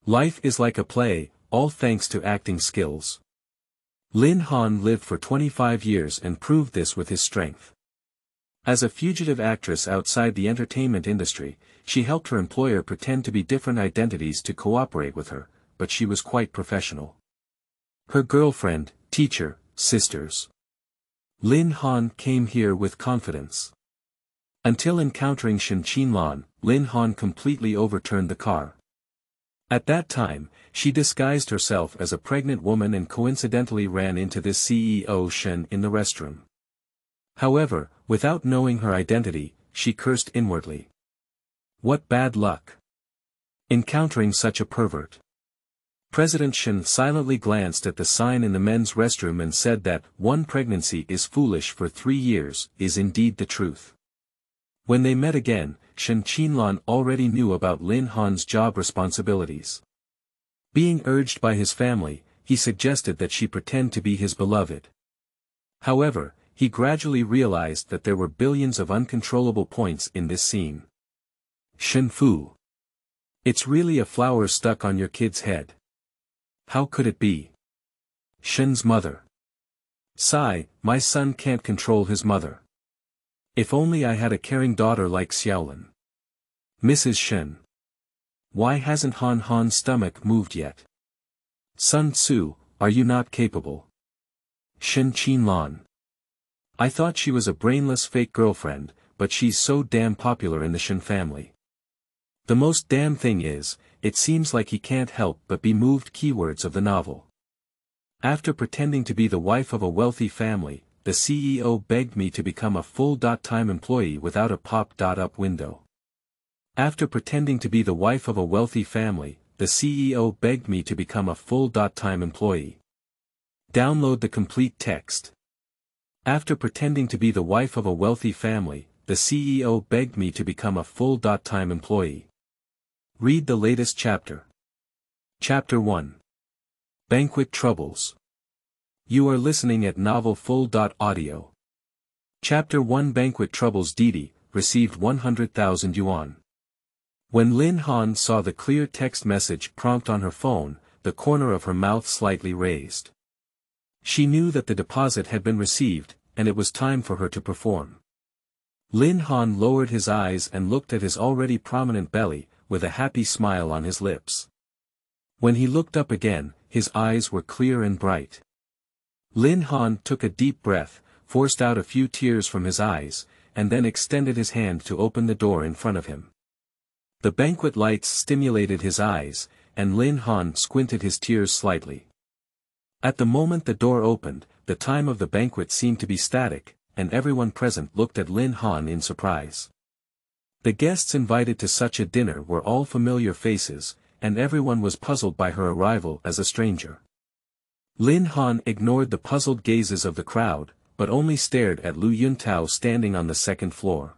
Life is like a play, all thanks to acting skills. Lin Han lived for 25 years and proved this with his strength. As a fugitive actress outside the entertainment industry, she helped her employer pretend to be different identities to cooperate with her, but she was quite professional. Her girlfriend, teacher, sisters. Lin Han came here with confidence. Until encountering Shen Qinlan, Lin Han completely overturned the car. At that time, she disguised herself as a pregnant woman and coincidentally ran into this CEO Shen in the restroom. However, without knowing her identity, she cursed inwardly. What bad luck! Encountering such a pervert. President Shen silently glanced at the sign in the men's restroom and said that one pregnancy is foolish for 3 years is indeed the truth. When they met again, Shen Qinlan already knew about Lin Han's job responsibilities. Being urged by his family, he suggested that she pretend to be his beloved. However, he gradually realized that there were billions of uncontrollable points in this scene. Shen Fu. It's really a flower stuck on your kid's head. How could it be? Shen's mother. Sigh, my son can't control his mother. If only I had a caring daughter like Xiaolin. Mrs. Shen. Why hasn't Han's stomach moved yet? Sun Tzu, are you not capable? Shen Qinlan. I thought she was a brainless fake girlfriend, but she's so damn popular in the Shen family. The most damn thing is, it seems like he can't help but be moved. Keywords of the novel. After pretending to be the wife of a wealthy family, the CEO begged me to become a full-time employee without a pop-up window. After pretending to be the wife of a wealthy family, the CEO begged me to become a full-time employee. Download the complete text. After pretending to be the wife of a wealthy family, the CEO begged me to become a full-time employee. Read the latest chapter. Chapter 1. Banquet Troubles. You are listening at Novel Full.audio. Chapter 1 Banquet Troubles. Didi received 100,000 yuan. When Lin Han saw the clear text message prompt on her phone, the corner of her mouth slightly raised. She knew that the deposit had been received, and it was time for her to perform. Lin Han lowered his eyes and looked at his already prominent belly, with a happy smile on his lips. When he looked up again, his eyes were clear and bright. Lin Han took a deep breath, forced out a few tears from his eyes, and then extended his hand to open the door in front of him. The banquet lights stimulated his eyes, and Lin Han squinted his tears slightly. At the moment the door opened, the time of the banquet seemed to be static, and everyone present looked at Lin Han in surprise. The guests invited to such a dinner were all familiar faces, and everyone was puzzled by her arrival as a stranger. Lin Han ignored the puzzled gazes of the crowd, but only stared at Lu Yuntao standing on the second floor.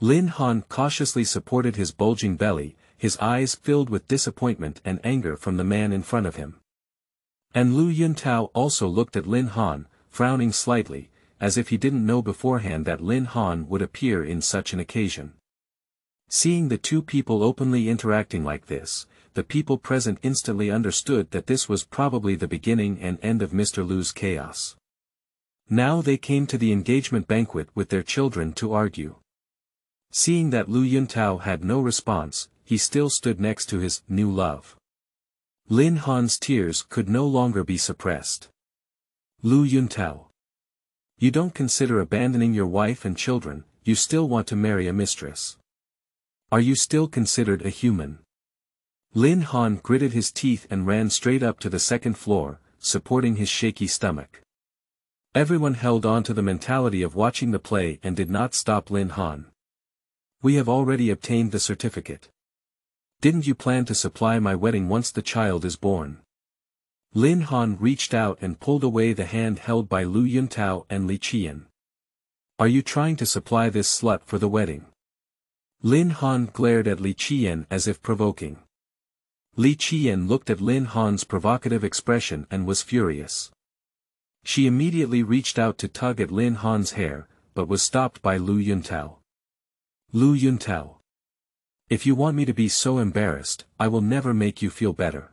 Lin Han cautiously supported his bulging belly, his eyes filled with disappointment and anger from the man in front of him. And Lu Yuntao also looked at Lin Han, frowning slightly, as if he didn't know beforehand that Lin Han would appear in such an occasion. Seeing the two people openly interacting like this, the people present instantly understood that this was probably the beginning and end of Mr. Lu's chaos. Now they came to the engagement banquet with their children to argue. Seeing that Lu Yuntao had no response, he still stood next to his new love. Lin Han's tears could no longer be suppressed. Lu Yuntao. You don't consider abandoning your wife and children, you still want to marry a mistress. Are you still considered a human? Lin Han gritted his teeth and ran straight up to the second floor, supporting his shaky stomach. Everyone held on to the mentality of watching the play and did not stop Lin Han. We have already obtained the certificate. Didn't you plan to supply my wedding once the child is born? Lin Han reached out and pulled away the hand held by Lu Yuntao and Li Qian. Are you trying to supply this slut for the wedding? Lin Han glared at Li Qian as if provoking. Li Qian looked at Lin Han's provocative expression and was furious. She immediately reached out to tug at Lin Han's hair, but was stopped by Lu Yuntao. Lu Yuntao. If you want me to be so embarrassed, I will never make you feel better.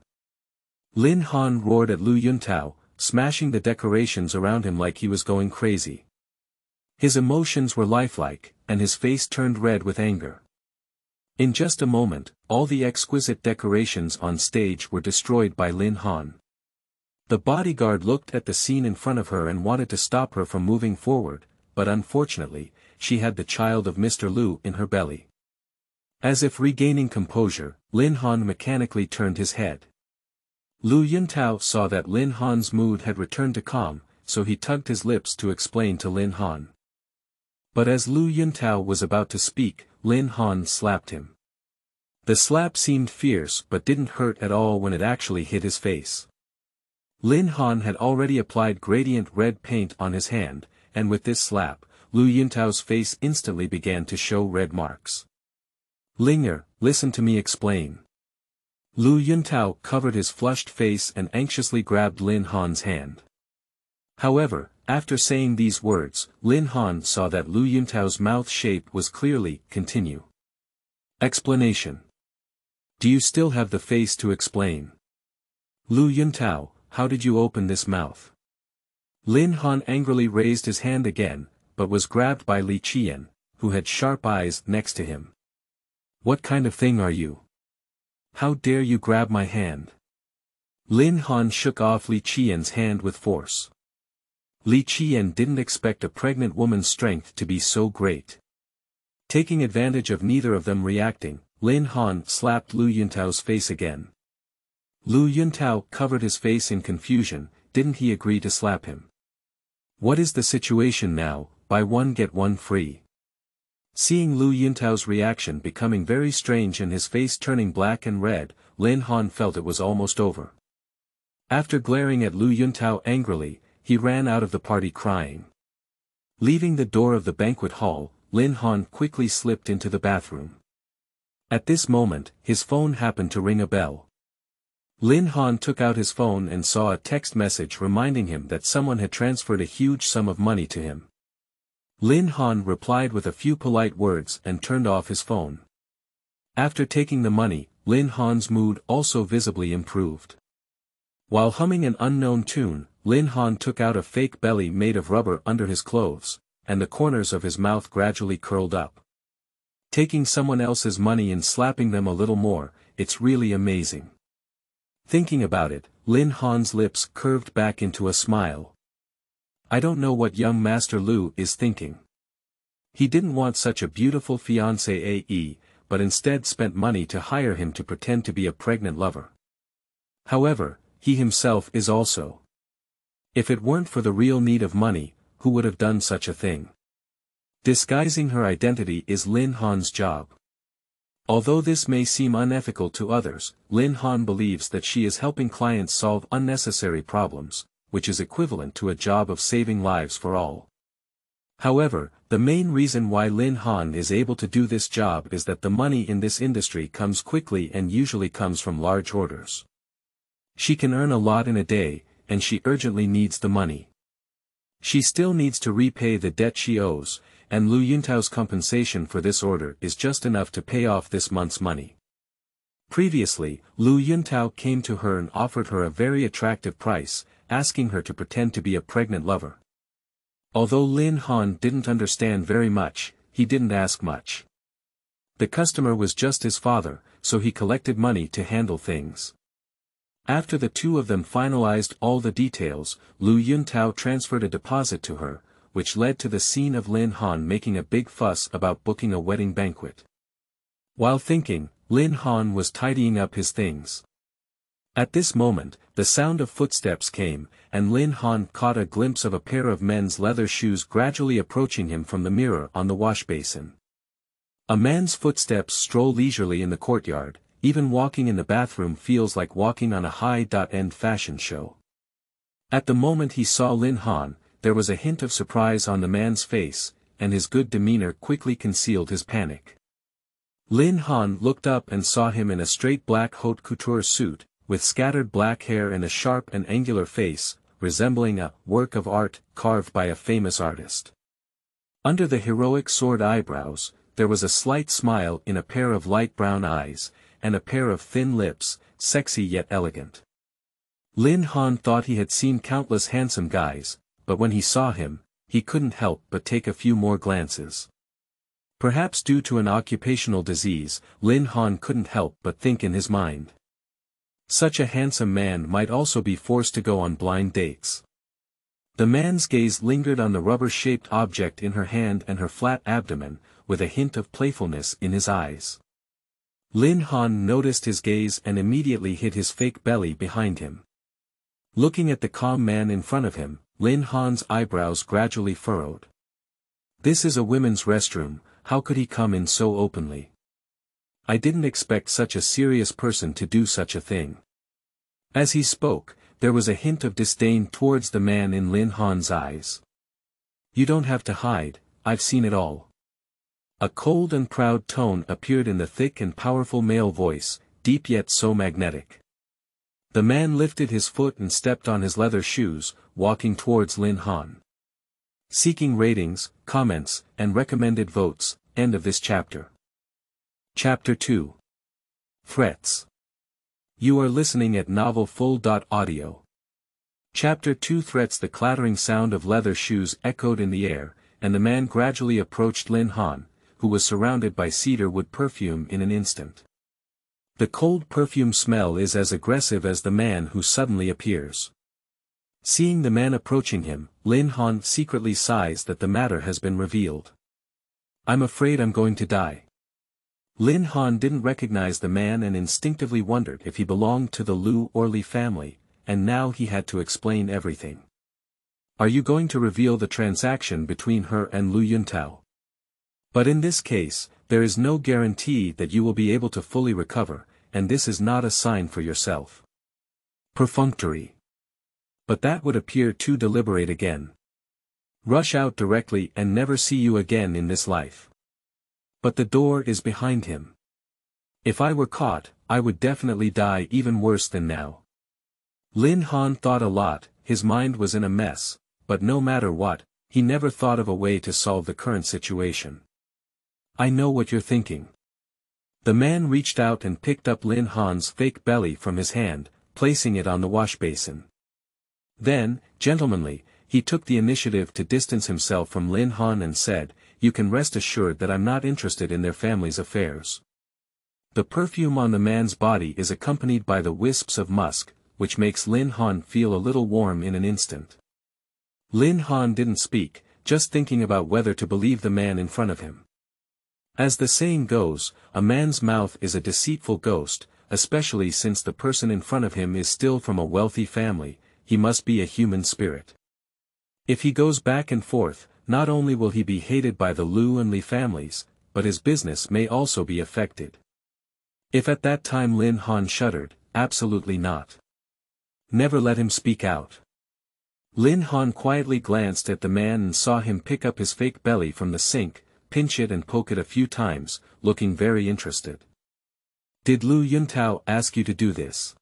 Lin Han roared at Lu Yuntao, smashing the decorations around him like he was going crazy. His emotions were lifelike, and his face turned red with anger. In just a moment, all the exquisite decorations on stage were destroyed by Lin Han. The bodyguard looked at the scene in front of her and wanted to stop her from moving forward, but unfortunately, she had the child of Mr. Lu in her belly. As if regaining composure, Lin Han mechanically turned his head. Lu Yuntao saw that Lin Han's mood had returned to calm, so he tugged his lips to explain to Lin Han. But as Lu Yuntao was about to speak, Lin Han slapped him. The slap seemed fierce but didn't hurt at all when it actually hit his face. Lin Han had already applied gradient red paint on his hand, and with this slap, Lu Yuntao's face instantly began to show red marks. Linger, listen to me explain. Lu Yuntao covered his flushed face and anxiously grabbed Lin Han's hand. However, after saying these words, Lin Han saw that Lu Yuntao's mouth shape was clearly, continue. Explanation. Do you still have the face to explain? Lu Yuntao, how did you open this mouth? Lin Han angrily raised his hand again, but was grabbed by Li Qian, who had sharp eyes next to him. What kind of thing are you? How dare you grab my hand? Lin Han shook off Li Qian's hand with force. Li Qian didn't expect a pregnant woman's strength to be so great. Taking advantage of neither of them reacting, Lin Han slapped Lu Yuntao's face again. Lu Yuntao covered his face in confusion. Didn't he agree to slap him? What is the situation now? Buy one get one free. Seeing Lu Yuntao's reaction becoming very strange and his face turning black and red, Lin Han felt it was almost over. After glaring at Lu Yuntao angrily, he ran out of the party crying. Leaving the door of the banquet hall, Lin Han quickly slipped into the bathroom. At this moment, his phone happened to ring a bell. Lin Han took out his phone and saw a text message reminding him that someone had transferred a huge sum of money to him. Lin Han replied with a few polite words and turned off his phone. After taking the money, Lin Han's mood also visibly improved. While humming an unknown tune, Lin Han took out a fake belly made of rubber under his clothes, and the corners of his mouth gradually curled up. Taking someone else's money and slapping them a little more, it's really amazing. Thinking about it, Lin Han's lips curved back into a smile. I don't know what young Master Lu is thinking. He didn't want such a beautiful fiancée AE, but instead spent money to hire him to pretend to be a pregnant lover. However, he himself is also. If it weren't for the real need of money, who would have done such a thing? Disguising her identity is Lin Han's job. Although this may seem unethical to others, Lin Han believes that she is helping clients solve unnecessary problems, which is equivalent to a job of saving lives for all. However, the main reason why Lin Han is able to do this job is that the money in this industry comes quickly and usually comes from large orders. She can earn a lot in a day, and she urgently needs the money. She still needs to repay the debt she owes, and Lu Yuntao's compensation for this order is just enough to pay off this month's money. Previously, Lu Yuntao came to her and offered her a very attractive price, asking her to pretend to be a pregnant lover. Although Lin Han didn't understand very much, he didn't ask much. The customer was just his father, so he collected money to handle things. After the two of them finalized all the details, Lu Yuntao transferred a deposit to her, which led to the scene of Lin Han making a big fuss about booking a wedding banquet. While thinking, Lin Han was tidying up his things. At this moment, the sound of footsteps came, and Lin Han caught a glimpse of a pair of men's leather shoes gradually approaching him from the mirror on the wash basin. A man's footsteps stroll leisurely in the courtyard. Even walking in the bathroom feels like walking on a high-end fashion show. At the moment he saw Lin Han, there was a hint of surprise on the man's face, and his good demeanor quickly concealed his panic. Lin Han looked up and saw him in a straight black haute couture suit, with scattered black hair and a sharp and angular face, resembling a work of art carved by a famous artist. Under the heroic sword eyebrows, there was a slight smile in a pair of light brown eyes, and a pair of thin lips, sexy yet elegant. Lin Han thought he had seen countless handsome guys, but when he saw him, he couldn't help but take a few more glances. Perhaps due to an occupational disease, Lin Han couldn't help but think in his mind. Such a handsome man might also be forced to go on blind dates. The man's gaze lingered on the rubber-shaped object in her hand and her flat abdomen, with a hint of playfulness in his eyes. Lin Han noticed his gaze and immediately hid his fake belly behind him. Looking at the calm man in front of him, Lin Han's eyebrows gradually furrowed. This is a women's restroom, how could he come in so openly? I didn't expect such a serious person to do such a thing. As he spoke, there was a hint of disdain towards the man in Lin Han's eyes. You don't have to hide, I've seen it all. A cold and proud tone appeared in the thick and powerful male voice, deep yet so magnetic. The man lifted his foot and stepped on his leather shoes, walking towards Lin Han. Seeking ratings, comments, and recommended votes, end of this chapter. Chapter 2. Threats. You are listening at novelfull.audio. Chapter 2. Threats. The clattering sound of leather shoes echoed in the air, and the man gradually approached Lin Han, who was surrounded by cedar wood perfume in an instant. The cold perfume smell is as aggressive as the man who suddenly appears. Seeing the man approaching him, Lin Han secretly sighs that the matter has been revealed. I'm afraid I'm going to die. Lin Han didn't recognize the man and instinctively wondered if he belonged to the Lu or Li family, and now he had to explain everything. Are you going to reveal the transaction between her and Lu Yuntao? But in this case, there is no guarantee that you will be able to fully recover, and this is not a sign for yourself. Perfunctory. But that would appear too deliberate again. Rush out directly and never see you again in this life. But the door is behind him. If I were caught, I would definitely die even worse than now. Lin Han thought a lot, his mind was in a mess, but no matter what, he never thought of a way to solve the current situation. I know what you're thinking. The man reached out and picked up Lin Han's fake belly from his hand, placing it on the wash basin. Then, gentlemanly, he took the initiative to distance himself from Lin Han and said, "You can rest assured that I'm not interested in their family's affairs." The perfume on the man's body is accompanied by the wisps of musk, which makes Lin Han feel a little warm in an instant. Lin Han didn't speak, just thinking about whether to believe the man in front of him. As the saying goes, a man's mouth is a deceitful ghost, especially since the person in front of him is still from a wealthy family, he must be a human spirit. If he goes back and forth, not only will he be hated by the Lu and Li families, but his business may also be affected. If at that time Lin Han shuddered, absolutely not. Never let him speak out. Lin Han quietly glanced at the man and saw him pick up his fake belly from the sink, pinch it and poke it a few times, looking very interested. Did Lu Yuntao ask you to do this?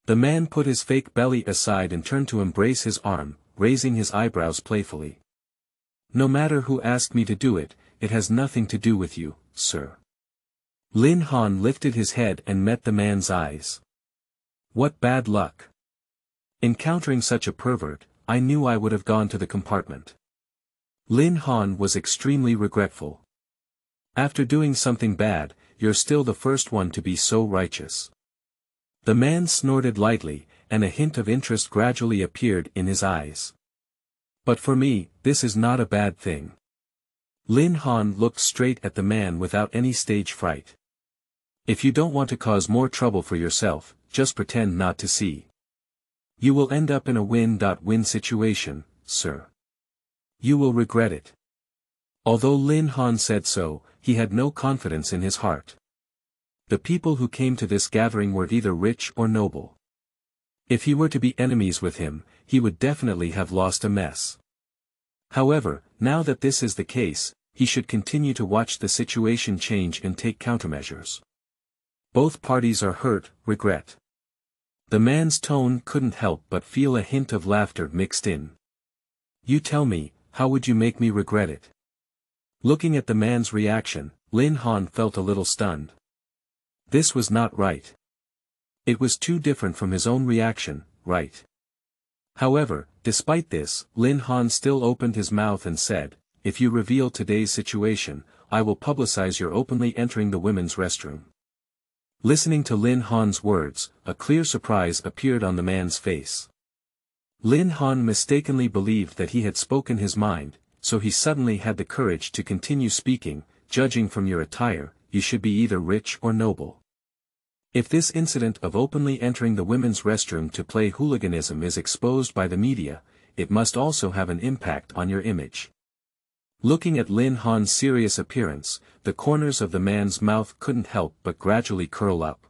The man put his fake belly aside and turned to embrace his arm, raising his eyebrows playfully. No matter who asked me to do it, it has nothing to do with you, sir. Lin Han lifted his head and met the man's eyes. What bad luck. Encountering such a pervert, I knew I would have gone to the compartment. Lin Han was extremely regretful. After doing something bad, you're still the first one to be so righteous. The man snorted lightly, and a hint of interest gradually appeared in his eyes. But for me, this is not a bad thing. Lin Han looked straight at the man without any stage fright. If you don't want to cause more trouble for yourself, just pretend not to see. You will end up in a win-win situation, sir. You will regret it. Although Lin Han said so, he had no confidence in his heart. The people who came to this gathering were either rich or noble. If he were to be enemies with him, he would definitely have lost a mess. However, now that this is the case, he should continue to watch the situation change and take countermeasures. Both parties are hurt, regret. The man's tone couldn't help but feel a hint of laughter mixed in. You tell me, how would you make me regret it? Looking at the man's reaction, Lin Han felt a little stunned. This was not right. It was too different from his own reaction, right? However, despite this, Lin Han still opened his mouth and said, "If you reveal today's situation, I will publicize your openly entering the women's restroom." Listening to Lin Han's words, a clear surprise appeared on the man's face. Lin Han mistakenly believed that he had spoken his mind, so he suddenly had the courage to continue speaking. "Judging from your attire, you should be either rich or noble. If this incident of openly entering the women's restroom to play hooliganism is exposed by the media, it must also have an impact on your image." Looking at Lin Han's serious appearance, the corners of the man's mouth couldn't help but gradually curl up.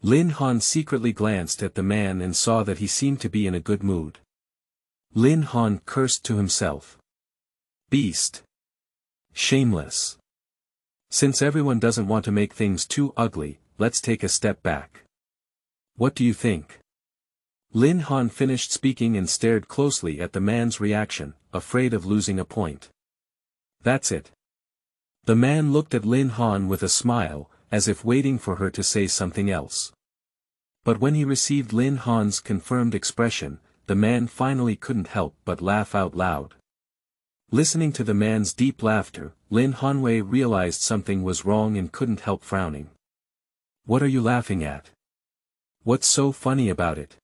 Lin Han secretly glanced at the man and saw that he seemed to be in a good mood. Lin Han cursed to himself. Beast. Shameless. Since everyone doesn't want to make things too ugly, let's take a step back. What do you think? Lin Han finished speaking and stared closely at the man's reaction, afraid of losing a point. That's it. The man looked at Lin Han with a smile, as if waiting for her to say something else. But when he received Lin Han's confirmed expression, the man finally couldn't help but laugh out loud. Listening to the man's deep laughter, Lin Hanwei realized something was wrong and couldn't help frowning. What are you laughing at? What's so funny about it?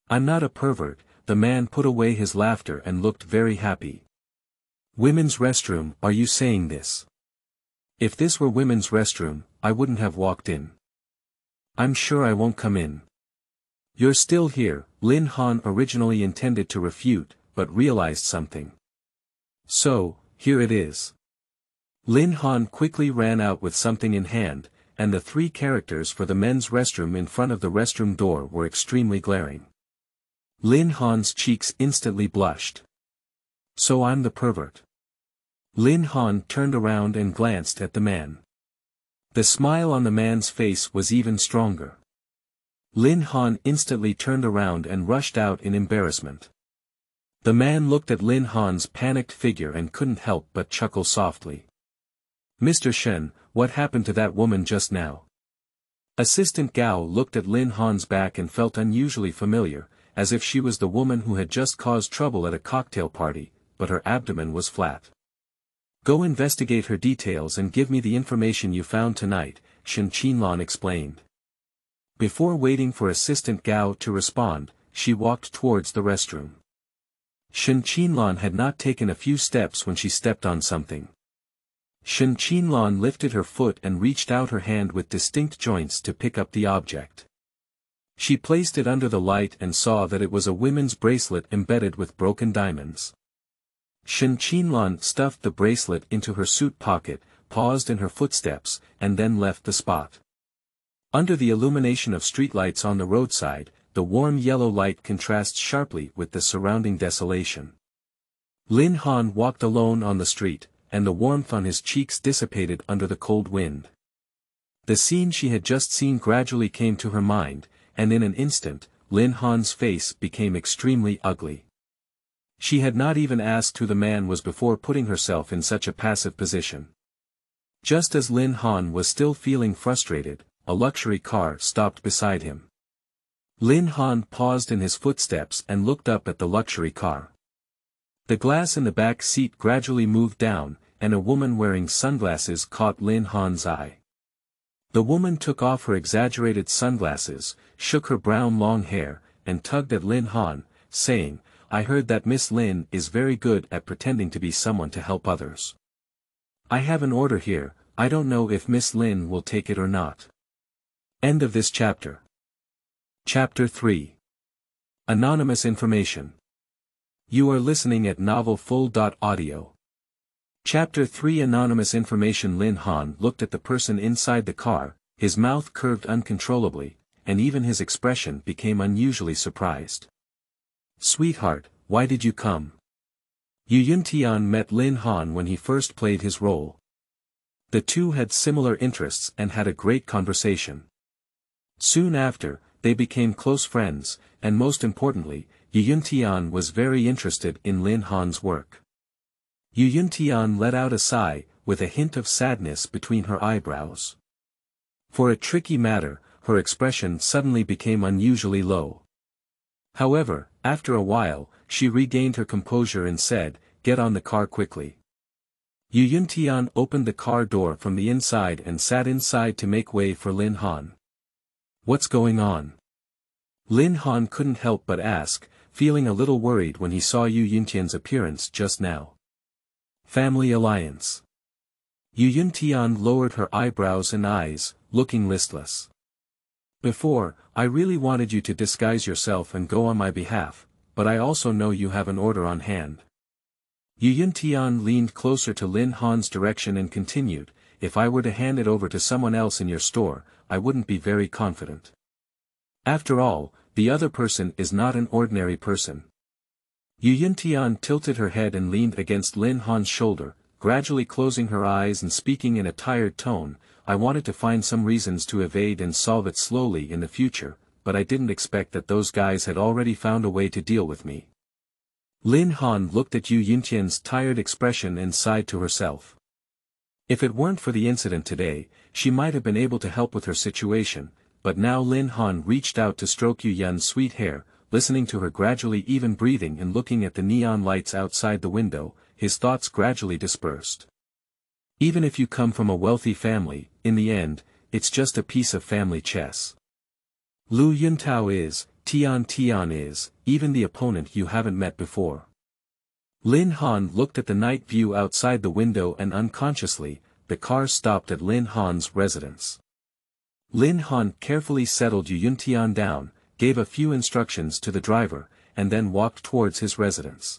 I'm not a pervert. The man put away his laughter and looked very happy. Women's restroom, are you saying this? If this were women's restroom, I wouldn't have walked in. I'm sure I won't come in. You're still here, Lin Han originally intended to refute, but realized something. So, here it is. Lin Han quickly ran out with something in hand, and the 3 characters for the men's restroom in front of the restroom door were extremely glaring. Lin Han's cheeks instantly blushed. So I'm the pervert. Lin Han turned around and glanced at the man. The smile on the man's face was even stronger. Lin Han instantly turned around and rushed out in embarrassment. The man looked at Lin Han's panicked figure and couldn't help but chuckle softly. "Mr. Shen, what happened to that woman just now?" Assistant Gao looked at Lin Han's back and felt unusually familiar, as if she was the woman who had just caused trouble at a cocktail party, but her abdomen was flat. "Go investigate her details and give me the information you found tonight," Shen Qinlan explained. Before waiting for Assistant Gao to respond, she walked towards the restroom. Shen Qinlan had not taken a few steps when she stepped on something. Shen Qinlan lifted her foot and reached out her hand with distinct joints to pick up the object. She placed it under the light and saw that it was a women's bracelet embedded with broken diamonds. Shen Qinlan stuffed the bracelet into her suit pocket, paused in her footsteps, and then left the spot. Under the illumination of streetlights on the roadside, the warm yellow light contrasts sharply with the surrounding desolation. Lin Han walked alone on the street, and the warmth on his cheeks dissipated under the cold wind. The scene she had just seen gradually came to her mind, and in an instant, Lin Han's face became extremely ugly. She had not even asked who the man was before putting herself in such a passive position. Just as Lin Han was still feeling frustrated, a luxury car stopped beside him. Lin Han paused in his footsteps and looked up at the luxury car. The glass in the back seat gradually moved down, and a woman wearing sunglasses caught Lin Han's eye. The woman took off her exaggerated sunglasses, shook her brown long hair, and tugged at Lin Han, saying, "I heard that Miss Lin is very good at pretending to be someone to help others. I have an order here, I don't know if Miss Lin will take it or not." End of this chapter. Chapter 3. Anonymous Information. You are listening at novelfull.audio. Chapter 3. Anonymous Information. Lin Han looked at the person inside the car, his mouth curved uncontrollably, and even his expression became unusually surprised. "Sweetheart, why did you come?" Yu Yuntian met Lin Han when he first played his role. The two had similar interests and had a great conversation. Soon after, they became close friends, and most importantly, Yu Yuntian was very interested in Lin Han's work. Yu Yuntian let out a sigh, with a hint of sadness between her eyebrows. For a tricky matter, her expression suddenly became unusually low. However, after a while, she regained her composure and said, "Get on the car quickly." Yu Yuntian opened the car door from the inside and sat inside to make way for Lin Han. "What's going on?" Lin Han couldn't help but ask, feeling a little worried when he saw Yu Yuntian's appearance just now. "Family alliance." Yu Yuntian lowered her eyebrows and eyes, looking listless. "Before, I really wanted you to disguise yourself and go on my behalf, but I also know you have an order on hand." Yu Yuntian leaned closer to Lin Han's direction and continued, "If I were to hand it over to someone else in your store, I wouldn't be very confident. After all, the other person is not an ordinary person." Yu Yuntian tilted her head and leaned against Lin Han's shoulder, gradually closing her eyes and speaking in a tired tone. "I wanted to find some reasons to evade and solve it slowly in the future, but I didn't expect that those guys had already found a way to deal with me." Lin Han looked at Yu Yuntian's tired expression and sighed to herself. If it weren't for the incident today, she might have been able to help with her situation, but now Lin Han reached out to stroke Yu Yun's sweet hair, listening to her gradually even breathing and looking at the neon lights outside the window, his thoughts gradually dispersed. Even if you come from a wealthy family, in the end, it's just a piece of family chess. Lu Yuntao is, Tian is, even the opponent you haven't met before. Lin Han looked at the night view outside the window and unconsciously, the car stopped at Lin Han's residence. Lin Han carefully settled Yu Yuntian down, gave a few instructions to the driver, and then walked towards his residence.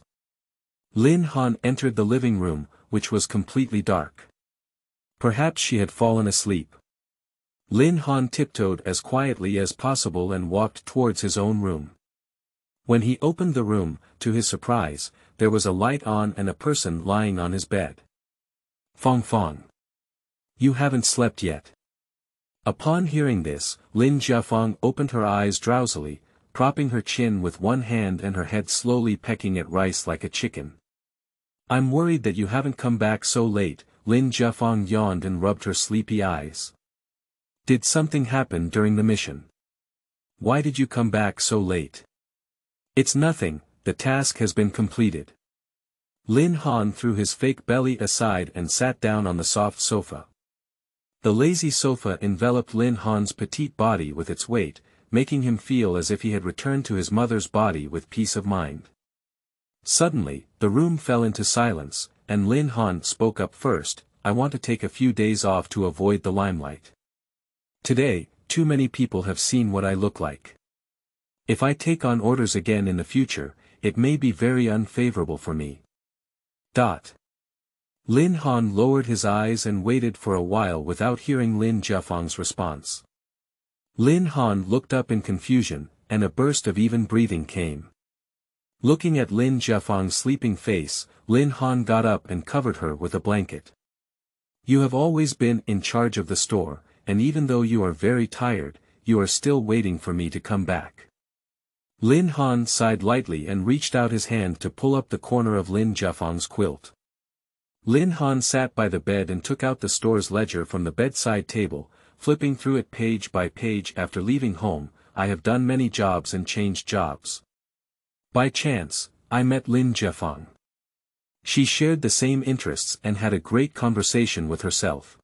Lin Han entered the living room, which was completely dark. Perhaps she had fallen asleep. Lin Han tiptoed as quietly as possible and walked towards his own room. When he opened the room, to his surprise, there was a light on and a person lying on his bed. "Fong Fong. You haven't slept yet." Upon hearing this, Lin Jiafeng opened her eyes drowsily, propping her chin with one hand and her head slowly pecking at rice like a chicken. "I'm worried that you haven't come back so late," Lin Jiafeng yawned and rubbed her sleepy eyes. "Did something happen during the mission? Why did you come back so late?" "It's nothing, the task has been completed." Lin Han threw his fake belly aside and sat down on the soft sofa. The lazy sofa enveloped Lin Han's petite body with its weight, making him feel as if he had returned to his mother's body with peace of mind. Suddenly, the room fell into silence, and Lin Han spoke up first, "I want to take a few days off to avoid the limelight. Today, too many people have seen what I look like. If I take on orders again in the future, it may be very unfavorable for me." Lin Han lowered his eyes and waited for a while without hearing Lin Jiafeng's response. Lin Han looked up in confusion, and a burst of even breathing came. Looking at Lin Jiafeng's sleeping face, Lin Han got up and covered her with a blanket. "You have always been in charge of the store, and even though you are very tired, you are still waiting for me to come back." Lin Han sighed lightly and reached out his hand to pull up the corner of Lin Jiafeng's quilt. Lin Han sat by the bed and took out the store's ledger from the bedside table, flipping through it page by page. "After leaving home, I have done many jobs and changed jobs. By chance, I met Lin Jiafeng. She shared the same interests and had a great conversation with herself.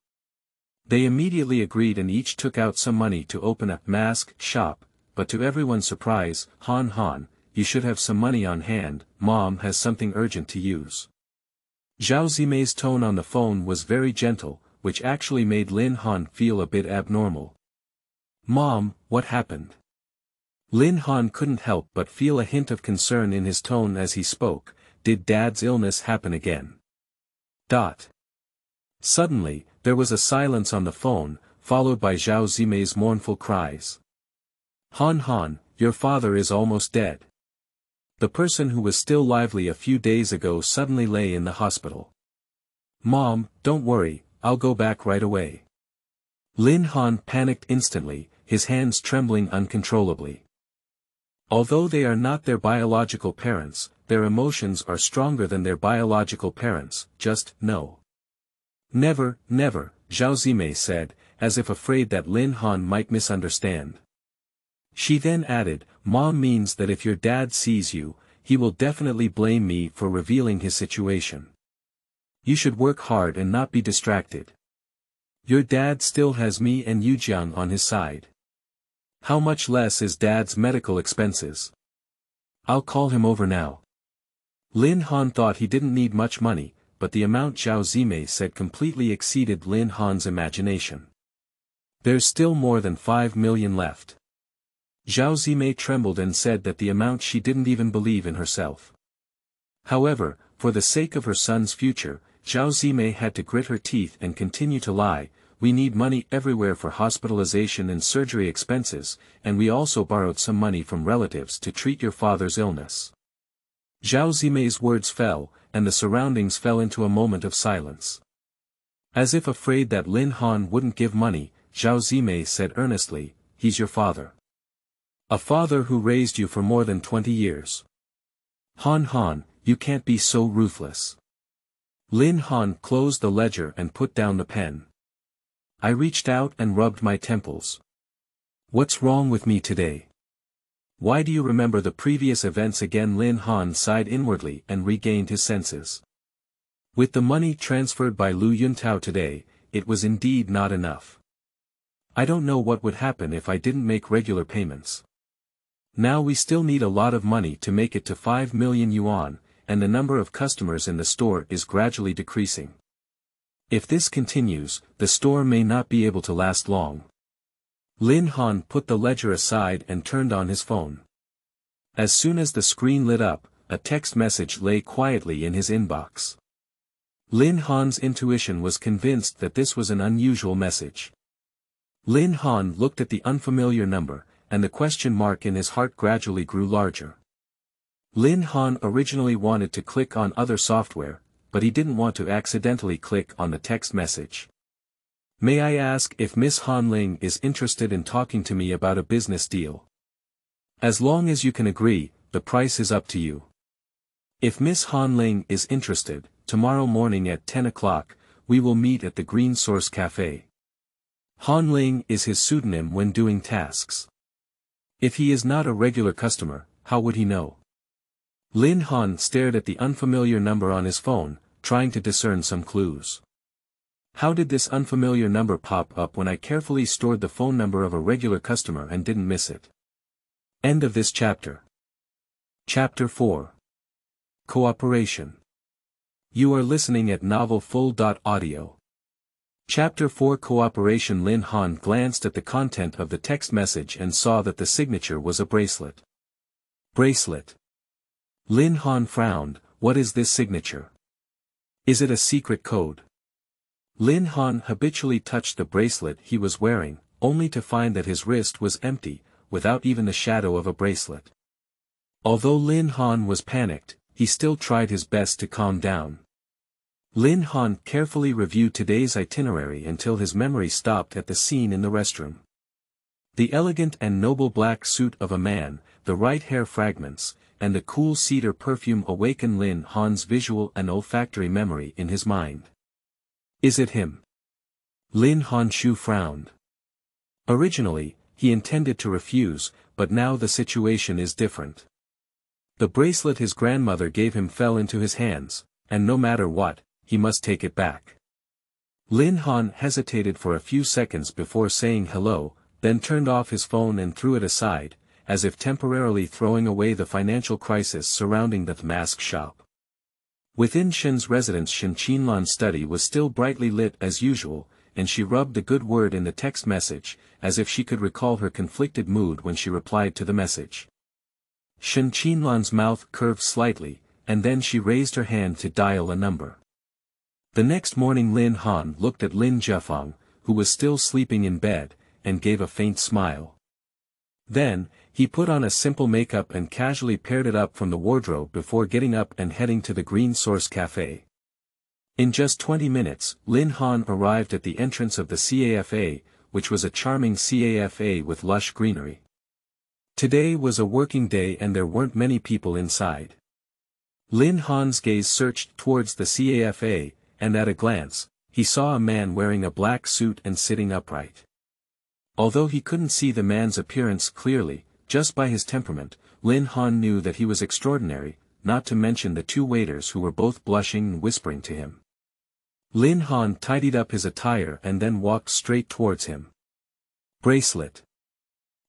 They immediately agreed and each took out some money to open a mask shop, but to everyone's surprise, Han, you should have some money on hand, Mom has something urgent to use." Zhao Zimei's tone on the phone was very gentle, which actually made Lin Han feel a bit abnormal. "Mom, what happened?" Lin Han couldn't help but feel a hint of concern in his tone as he spoke. "Did Dad's illness happen again?" Suddenly, there was a silence on the phone, followed by Zhao Zimei's mournful cries. Han, your father is almost dead." The person who was still lively a few days ago suddenly lay in the hospital. "Mom, don't worry, I'll go back right away." Lin Han panicked instantly, his hands trembling uncontrollably. Although they are not their biological parents, their emotions are stronger than their biological parents, just know. Never, never, Zhao Zimei said, as if afraid that Lin Han might misunderstand. She then added, Mom means that if your dad sees you, he will definitely blame me for revealing his situation. You should work hard and not be distracted. Your dad still has me and Yujiang on his side. How much less is dad's medical expenses? I'll call him over now. Lin Han thought he didn't need much money, but the amount Zhao Zimei said completely exceeded Lin Han's imagination. There's still more than 5 million left. Zhao Zimei trembled and said that the amount she didn't even believe in herself. However, for the sake of her son's future, Zhao Zimei had to grit her teeth and continue to lie. We need money everywhere for hospitalization and surgery expenses, and we also borrowed some money from relatives to treat your father's illness. Zhao Zimei's words fell, and the surroundings fell into a moment of silence. As if afraid that Lin Han wouldn't give money, Zhao Zimei said earnestly, he's your father. A father who raised you for more than 20 years. Han, you can't be so ruthless. Lin Han closed the ledger and put down the pen. I reached out and rubbed my temples. What's wrong with me today? Why do you remember the previous events again? Lin Han sighed inwardly and regained his senses. With the money transferred by Lu Yuntao today, it was indeed not enough. I don't know what would happen if I didn't make regular payments. Now we still need a lot of money to make it to 5 million yuan, and the number of customers in the store is gradually decreasing. If this continues, the store may not be able to last long. Lin Han put the ledger aside and turned on his phone. As soon as the screen lit up, a text message lay quietly in his inbox. Lin Han's intuition was convinced that this was an unusual message. Lin Han looked at the unfamiliar number, and the question mark in his heart gradually grew larger. Lin Han originally wanted to click on other software, but he didn't want to accidentally click on the text message. May I ask if Miss Han Ling is interested in talking to me about a business deal? As long as you can agree, the price is up to you. If Miss Han Ling is interested, tomorrow morning at 10 o'clock, we will meet at the Green Source Cafe. Han Ling is his pseudonym when doing tasks. If he is not a regular customer, how would he know? Lin Han stared at the unfamiliar number on his phone, trying to discern some clues. How did this unfamiliar number pop up when I carefully stored the phone number of a regular customer and didn't miss it? End of this chapter. Chapter 4. Cooperation. You are listening at novelfull.audio. Chapter 4 Cooperation. Lin Han glanced at the content of the text message and saw that the signature was a bracelet. Bracelet. Lin Han frowned. What is this signature? Is it a secret code? Lin Han habitually touched the bracelet he was wearing, only to find that his wrist was empty, without even the shadow of a bracelet. Although Lin Han was panicked, he still tried his best to calm down. Lin Han carefully reviewed today's itinerary until his memory stopped at the scene in the restroom. The elegant and noble black suit of a man, the right hair fragments, and the cool cedar perfume awakened Lin Han's visual and olfactory memory in his mind. Is it him? Lin Honshu frowned. Originally, he intended to refuse, but now the situation is different. The bracelet his grandmother gave him fell into his hands, and no matter what, he must take it back. Lin Han hesitated for a few seconds before saying hello, then turned off his phone and threw it aside, as if temporarily throwing away the financial crisis surrounding the mask shop. Within Shen's residence, Shen Qinlan's study was still brightly lit as usual, and she rubbed a good word in the text message, as if she could recall her conflicted mood when she replied to the message. Shen Qinlan's mouth curved slightly, and then she raised her hand to dial a number. The next morning Lin Han looked at Lin Zhefang, who was still sleeping in bed, and gave a faint smile. Then, he put on a simple makeup and casually paired it up from the wardrobe before getting up and heading to the Green Source Cafe. In just 20 minutes, Lin Han arrived at the entrance of the CAFA, which was a charming CAFA with lush greenery. Today was a working day and there weren't many people inside. Lin Han's gaze searched towards the CAFA, and at a glance, he saw a man wearing a black suit and sitting upright. Although he couldn't see the man's appearance clearly, just by his temperament, Lin Han knew that he was extraordinary, not to mention the two waiters who were both blushing and whispering to him. Lin Han tidied up his attire and then walked straight towards him. Bracelet.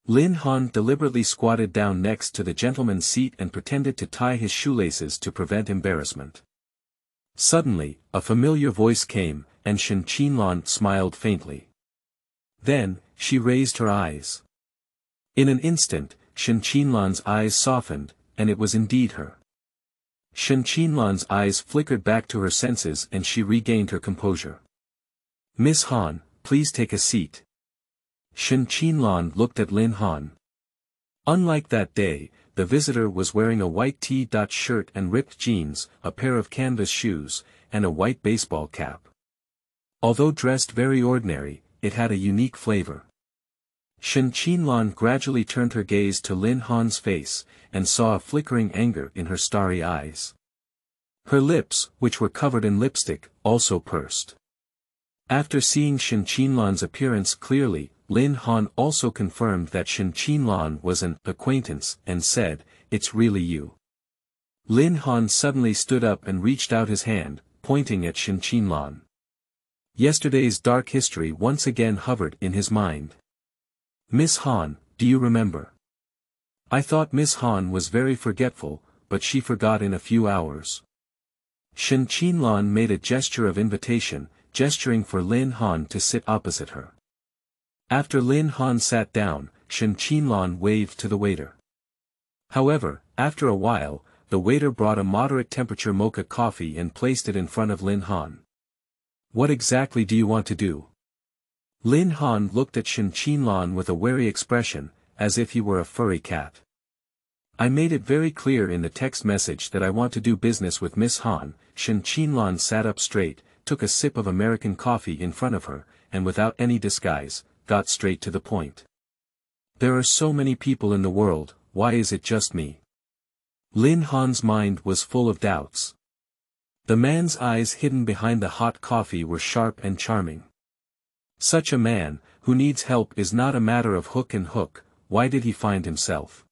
Lin Han deliberately squatted down next to the gentleman's seat and pretended to tie his shoelaces to prevent embarrassment. Suddenly, a familiar voice came, and Shen Qinlan smiled faintly. Then, she raised her eyes. In an instant, Shen Qinlan's eyes softened, and it was indeed her. Shen Qinlan's eyes flickered back to her senses and she regained her composure. "Miss Han, please take a seat." Shen Qinlan looked at Lin Han. Unlike that day, the visitor was wearing a white T-shirt and ripped jeans, a pair of canvas shoes, and a white baseball cap. Although dressed very ordinary, it had a unique flavor. Shen Qinlan gradually turned her gaze to Lin Han's face, and saw a flickering anger in her starry eyes. Her lips, which were covered in lipstick, also pursed. After seeing Shen Qinlan's appearance clearly, Lin Han also confirmed that Shen Qinlan was an acquaintance and said, "It's really you." Lin Han suddenly stood up and reached out his hand, pointing at Shen Qinlan. Yesterday's dark history once again hovered in his mind. "Miss Han, do you remember? I thought Miss Han was very forgetful, but she forgot in a few hours." Shen Qinlan made a gesture of invitation, gesturing for Lin Han to sit opposite her. After Lin Han sat down, Shen Qinlan waved to the waiter. However, after a while, the waiter brought a moderate-temperature mocha coffee and placed it in front of Lin Han. "What exactly do you want to do?" Lin Han looked at Shen Qinlan with a wary expression, as if he were a furry cat. "I made it very clear in the text message that I want to do business with Miss Han." Shen Qinlan sat up straight, took a sip of American coffee in front of her, and without any disguise, got straight to the point. "There are so many people in the world, why is it just me?" Lin Han's mind was full of doubts. The man's eyes hidden behind the hot coffee were sharp and charming. Such a man, who needs help is not a matter of hook and hook. Why did he find himself?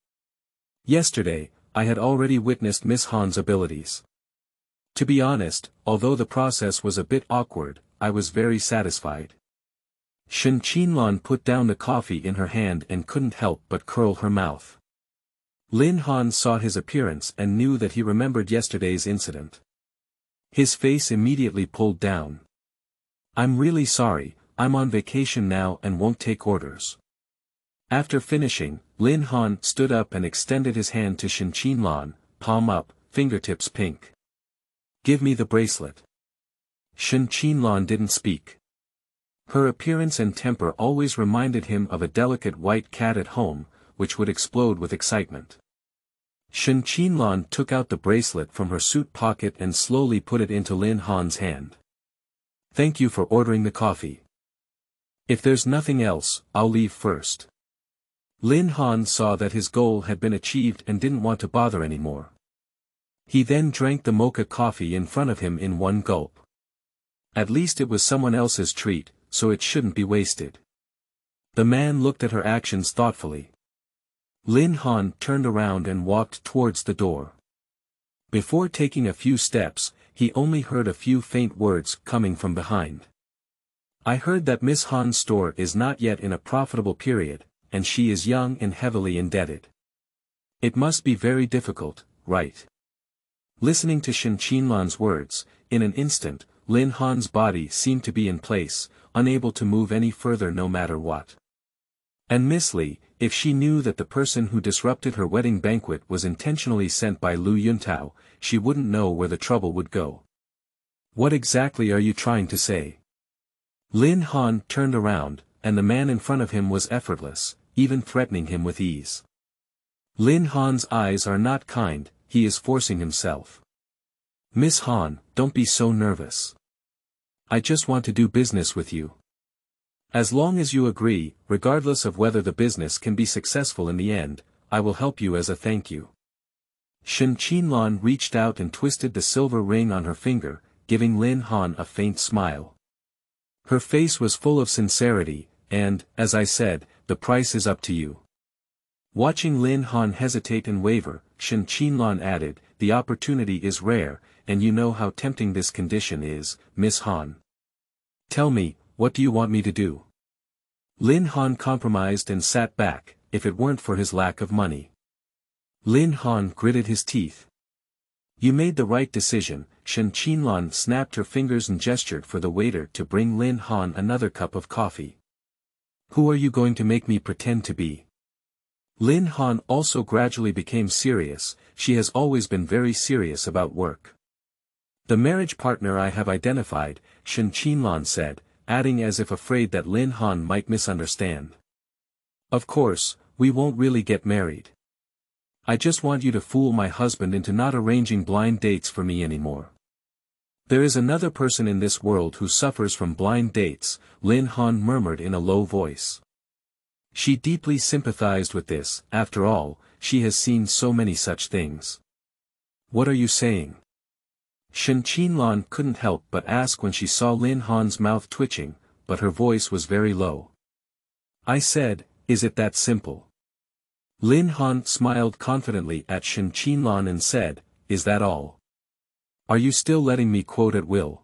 Yesterday, I had already witnessed Miss Han's abilities. To be honest, although the process was a bit awkward, I was very satisfied. Shen Qinlan put down the coffee in her hand and couldn't help but curl her mouth. Lin Han saw his appearance and knew that he remembered yesterday's incident. His face immediately pulled down. "I'm really sorry, I'm on vacation now and won't take orders." After finishing, Lin Han stood up and extended his hand to Shen Qinlan, palm up, fingertips pink. "Give me the bracelet." Shen Qinlan didn't speak. Her appearance and temper always reminded him of a delicate white cat at home, which would explode with excitement. Shen Qinlan took out the bracelet from her suit pocket and slowly put it into Lin Han's hand. "Thank you for ordering the coffee. If there's nothing else, I'll leave first." Lin Han saw that his goal had been achieved and didn't want to bother anymore. He then drank the mocha coffee in front of him in one gulp. At least it was someone else's treat, so it shouldn't be wasted. The man looked at her actions thoughtfully. Lin Han turned around and walked towards the door. Before taking a few steps, he only heard a few faint words coming from behind. "I heard that Miss Han's store is not yet in a profitable period, and she is young and heavily indebted. It must be very difficult, right?" Listening to Shen Qinlan's words, in an instant, Lin Han's body seemed to be in place, unable to move any further no matter what. And Miss Li, if she knew that the person who disrupted her wedding banquet was intentionally sent by Lu Yuntao, she wouldn't know where the trouble would go. "What exactly are you trying to say?" Lin Han turned around, and the man in front of him was effortless, even threatening him with ease. Lin Han's eyes are not kind, he is forcing himself. "Miss Han, don't be so nervous. I just want to do business with you. As long as you agree, regardless of whether the business can be successful in the end, I will help you as a thank you. Shen Qinlan reached out and twisted the silver ring on her finger, giving Lin Han a faint smile. Her face was full of sincerity, and, as I said, the price is up to you. Watching Lin Han hesitate and waver, Shen Qinlan added, the opportunity is rare, and you know how tempting this condition is, Miss Han. Tell me, what do you want me to do? Lin Han compromised and sat back, if it weren't for his lack of money. Lin Han gritted his teeth. You made the right decision. Shen Qinlan snapped her fingers and gestured for the waiter to bring Lin Han another cup of coffee. Who are you going to make me pretend to be? Lin Han also gradually became serious. She has always been very serious about work. The marriage partner I have identified, Shen Qinlan said, adding as if afraid that Lin Han might misunderstand. Of course, we won't really get married. I just want you to fool my husband into not arranging blind dates for me anymore. There is another person in this world who suffers from blind dates, Lin Han murmured in a low voice. She deeply sympathized with this. After all, she has seen so many such things. What are you saying? Shen Qinlan couldn't help but ask when she saw Lin Han's mouth twitching, but her voice was very low. I said, is it that simple? Lin Han smiled confidently at Shen Qinlan and said, is that all? Are you still letting me quote at will?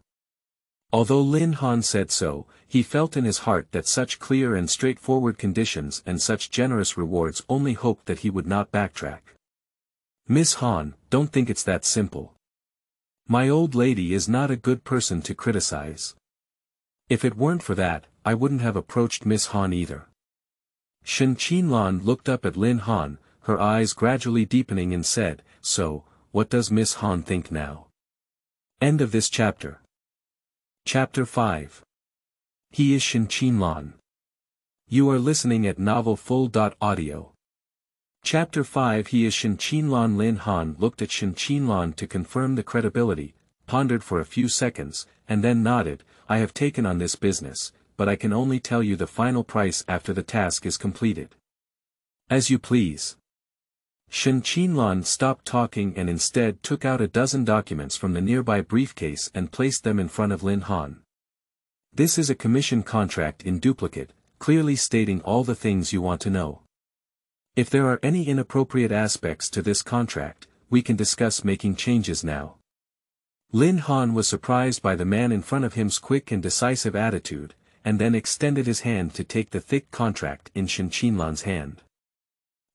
Although Lin Han said so, he felt in his heart that such clear and straightforward conditions and such generous rewards only hoped that he would not backtrack. Miss Han, don't think it's that simple. My old lady is not a good person to criticize. If it weren't for that, I wouldn't have approached Miss Han either. Shen Qinlan looked up at Lin Han, her eyes gradually deepening and said, so, what does Miss Han think now? End of this chapter. Chapter 5. He is Shen Qinlan. You are listening at novelfull.audio. Chapter 5. He is Shen Qinlan. Lin Han looked at Shen Qinlan to confirm the credibility, pondered for a few seconds, and then nodded, I have taken on this business, but I can only tell you the final price after the task is completed. As you please. Shen Qinlan stopped talking and instead took out a dozen documents from the nearby briefcase and placed them in front of Lin Han. This is a commission contract in duplicate, clearly stating all the things you want to know. If there are any inappropriate aspects to this contract, we can discuss making changes now. Lin Han was surprised by the man in front of him's quick and decisive attitude, and then extended his hand to take the thick contract in Shen Qinlan's hand.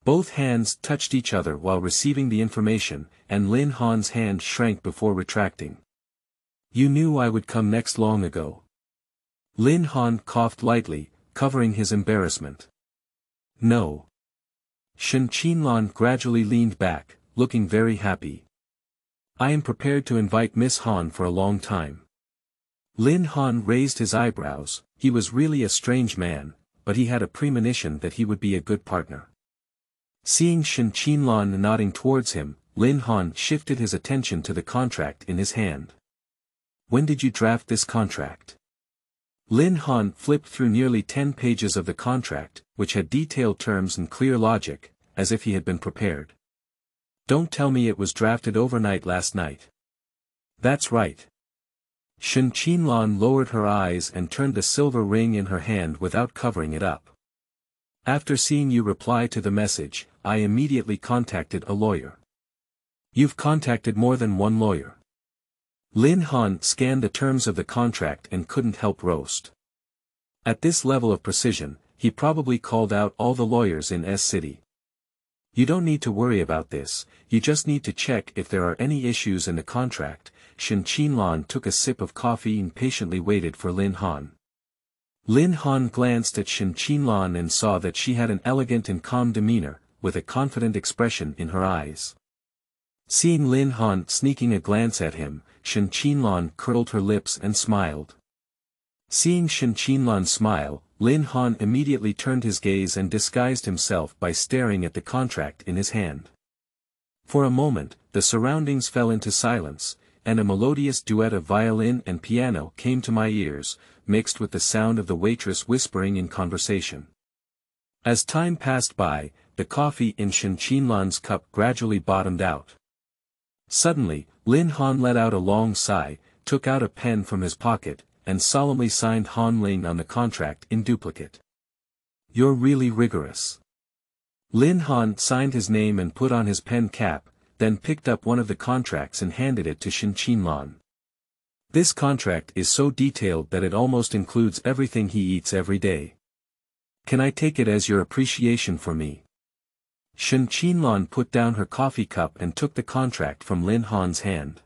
Both hands touched each other while receiving the information, and Lin Han's hand shrank before retracting. You knew I would come next long ago. Lin Han coughed lightly, covering his embarrassment. No. Shen Qinlan gradually leaned back, looking very happy. I am prepared to invite Miss Han for a long time. Lin Han raised his eyebrows. He was really a strange man, but he had a premonition that he would be a good partner. Seeing Shen Qinlan nodding towards him, Lin Han shifted his attention to the contract in his hand. When did you draft this contract? Lin Han flipped through nearly 10 pages of the contract, which had detailed terms and clear logic, as if he had been prepared. Don't tell me it was drafted overnight last night. That's right. Shen Qinlan lowered her eyes and turned the silver ring in her hand without covering it up. After seeing you reply to the message, I immediately contacted a lawyer. You've contacted more than one lawyer. Lin Han scanned the terms of the contract and couldn't help roast. At this level of precision, he probably called out all the lawyers in S-City. You don't need to worry about this, you just need to check if there are any issues in the contract. Shen Qinlan took a sip of coffee and patiently waited for Lin Han. Lin Han glanced at Shen Qinlan and saw that she had an elegant and calm demeanor, with a confident expression in her eyes. Seeing Lin Han sneaking a glance at him, Shen Qinlan curled her lips and smiled. Seeing Shen Qinlan smile, Lin Han immediately turned his gaze and disguised himself by staring at the contract in his hand. For a moment, the surroundings fell into silence, and a melodious duet of violin and piano came to my ears, mixed with the sound of the waitress whispering in conversation. As time passed by, the coffee in Shen Qinlan's cup gradually bottomed out. Suddenly, Lin Han let out a long sigh, took out a pen from his pocket, and solemnly signed Han Ling on the contract in duplicate. "You're really rigorous." Lin Han signed his name and put on his pen cap, then picked up one of the contracts and handed it to Shen Qinlan. "This contract is so detailed that it almost includes everything he eats every day. Can I take it as your appreciation for me?" Shen Qinlan put down her coffee cup and took the contract from Lin Han's hand.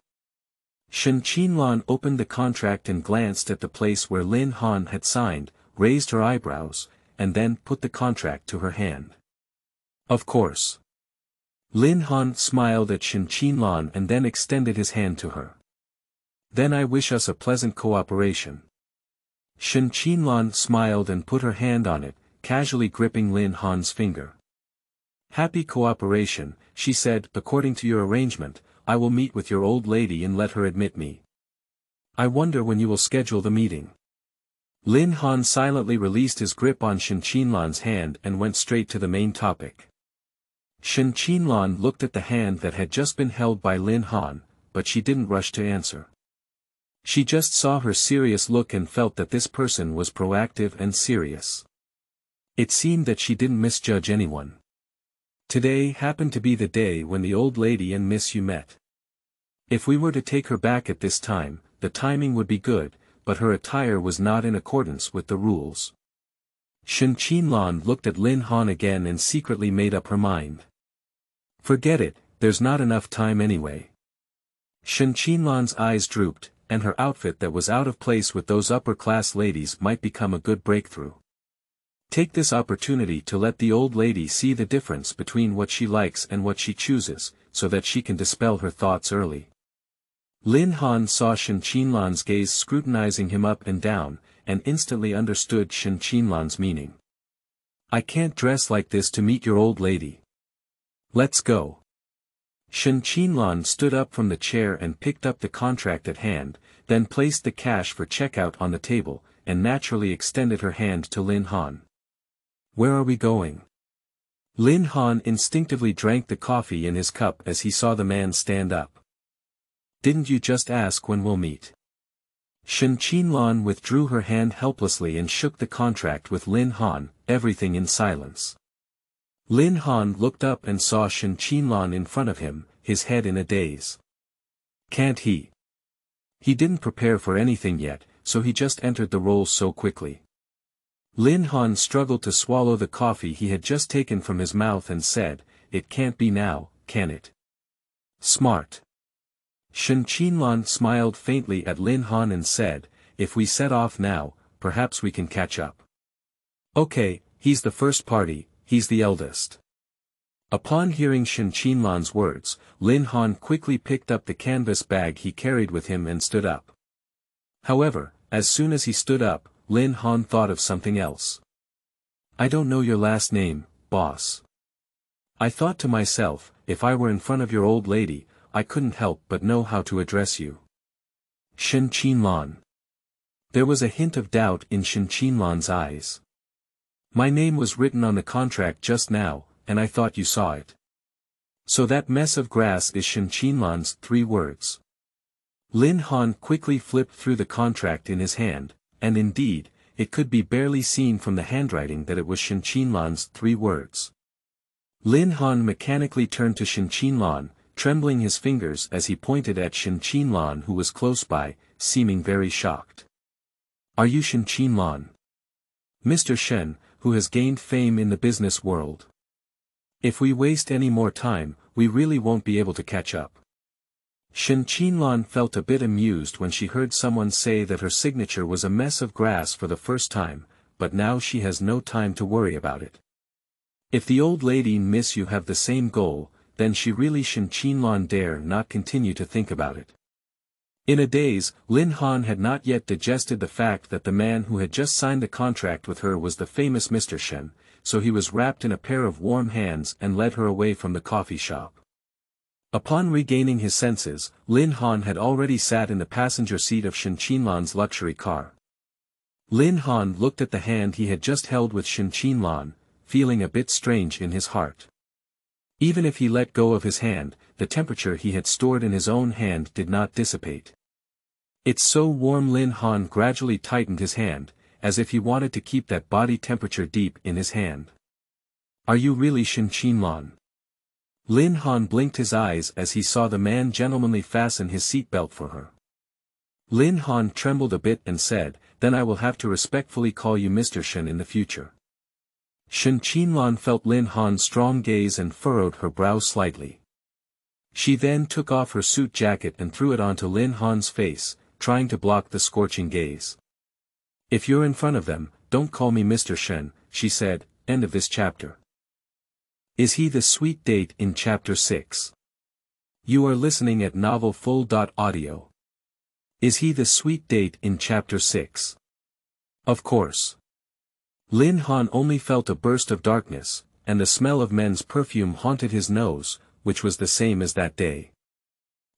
Shen Qinlan opened the contract and glanced at the place where Lin Han had signed, raised her eyebrows, and then put the contract to her hand. "Of course." Lin Han smiled at Shen Qinlan and then extended his hand to her. "Then I wish us a pleasant cooperation." Shen Qinlan smiled and put her hand on it, casually gripping Lin Han's finger. "Happy cooperation," she said. "According to your arrangement, I will meet with your old lady and let her admit me. I wonder when you will schedule the meeting." Lin Han silently released his grip on Shen Qinlan's hand and went straight to the main topic. Shen Qinlan looked at the hand that had just been held by Lin Han, but she didn't rush to answer. She just saw her serious look and felt that this person was proactive and serious. It seemed that she didn't misjudge anyone. Today happened to be the day when the old lady and Miss Yu met. If we were to take her back at this time, the timing would be good, but her attire was not in accordance with the rules. Shen Qinlan looked at Lin Han again and secretly made up her mind. "Forget it, there's not enough time anyway." Shen Qinlan's eyes drooped, and her outfit that was out of place with those upper-class ladies might become a good breakthrough. Take this opportunity to let the old lady see the difference between what she likes and what she chooses, so that she can dispel her thoughts early. Lin Han saw Shen Qinlan's gaze scrutinizing him up and down, and instantly understood Shen Qinlan's meaning. "I can't dress like this to meet your old lady. Let's go." Shen Qinlan stood up from the chair and picked up the contract at hand, then placed the cash for checkout on the table, and naturally extended her hand to Lin Han. "Where are we going?" Lin Han instinctively drank the coffee in his cup as he saw the man stand up. "Didn't you just ask when we'll meet?" Shen Qinlan withdrew her hand helplessly and shook the contract with Lin Han, everything in silence. Lin Han looked up and saw Shen Qinlan in front of him, his head in a daze. Can't he? He didn't prepare for anything yet, so he just entered the role so quickly. Lin Han struggled to swallow the coffee he had just taken from his mouth and said, "It can't be now, can it?" "Smart." Shen Qinlan smiled faintly at Lin Han and said, "If we set off now, perhaps we can catch up." "Okay, he's the first party, he's the eldest." Upon hearing Shen Qinlan's words, Lin Han quickly picked up the canvas bag he carried with him and stood up. However, as soon as he stood up, Lin Han thought of something else. "I don't know your last name, boss." I thought to myself, if I were in front of your old lady, I couldn't help but know how to address you. Shen Qinlan. There was a hint of doubt in Shen Qinlan's eyes. "My name was written on the contract just now, and I thought you saw it." So that mess of grass is Shen Qinlan's 3 words. Lin Han quickly flipped through the contract in his hand, and indeed, it could be barely seen from the handwriting that it was Shen Qinlan's 3 words. Lin Han mechanically turned to Shen Qinlan, trembling his fingers as he pointed at Shen Qinlan who was close by, seeming very shocked. "Are you Shen Qinlan? Mr. Shen, who has gained fame in the business world? If we waste any more time, we really won't be able to catch up." Shen Qinlan felt a bit amused when she heard someone say that her signature was a mess of grass for the first time, but now she has no time to worry about it. If the old lady and Miss Yu have the same goal, then she really Shen Qinlan dare not continue to think about it. In a daze, Lin Han had not yet digested the fact that the man who had just signed the contract with her was the famous Mr. Shen, so he was wrapped in a pair of warm hands and led her away from the coffee shop. Upon regaining his senses, Lin Han had already sat in the passenger seat of Shen Qinlan's luxury car. Lin Han looked at the hand he had just held with Shen Qinlan, feeling a bit strange in his heart. Even if he let go of his hand, the temperature he had stored in his own hand did not dissipate. "It's so warm." Lin Han gradually tightened his hand, as if he wanted to keep that body temperature deep in his hand. "Are you really Shen Qinlan?" Lin Han blinked his eyes as he saw the man gentlemanly fasten his seatbelt for her. Lin Han trembled a bit and said, "Then I will have to respectfully call you Mr. Shen in the future." Shen Qinlan felt Lin Han's strong gaze and furrowed her brow slightly. She then took off her suit jacket and threw it onto Lin Han's face, trying to block the scorching gaze. "If you're in front of them, don't call me Mr. Shen," she said. End of this chapter. Is he the sweet date in Chapter 6? You are listening at novelfull.audio. Is he the sweet date in Chapter 6? Of course. Lin Han only felt a burst of darkness, and the smell of men's perfume haunted his nose, which was the same as that day.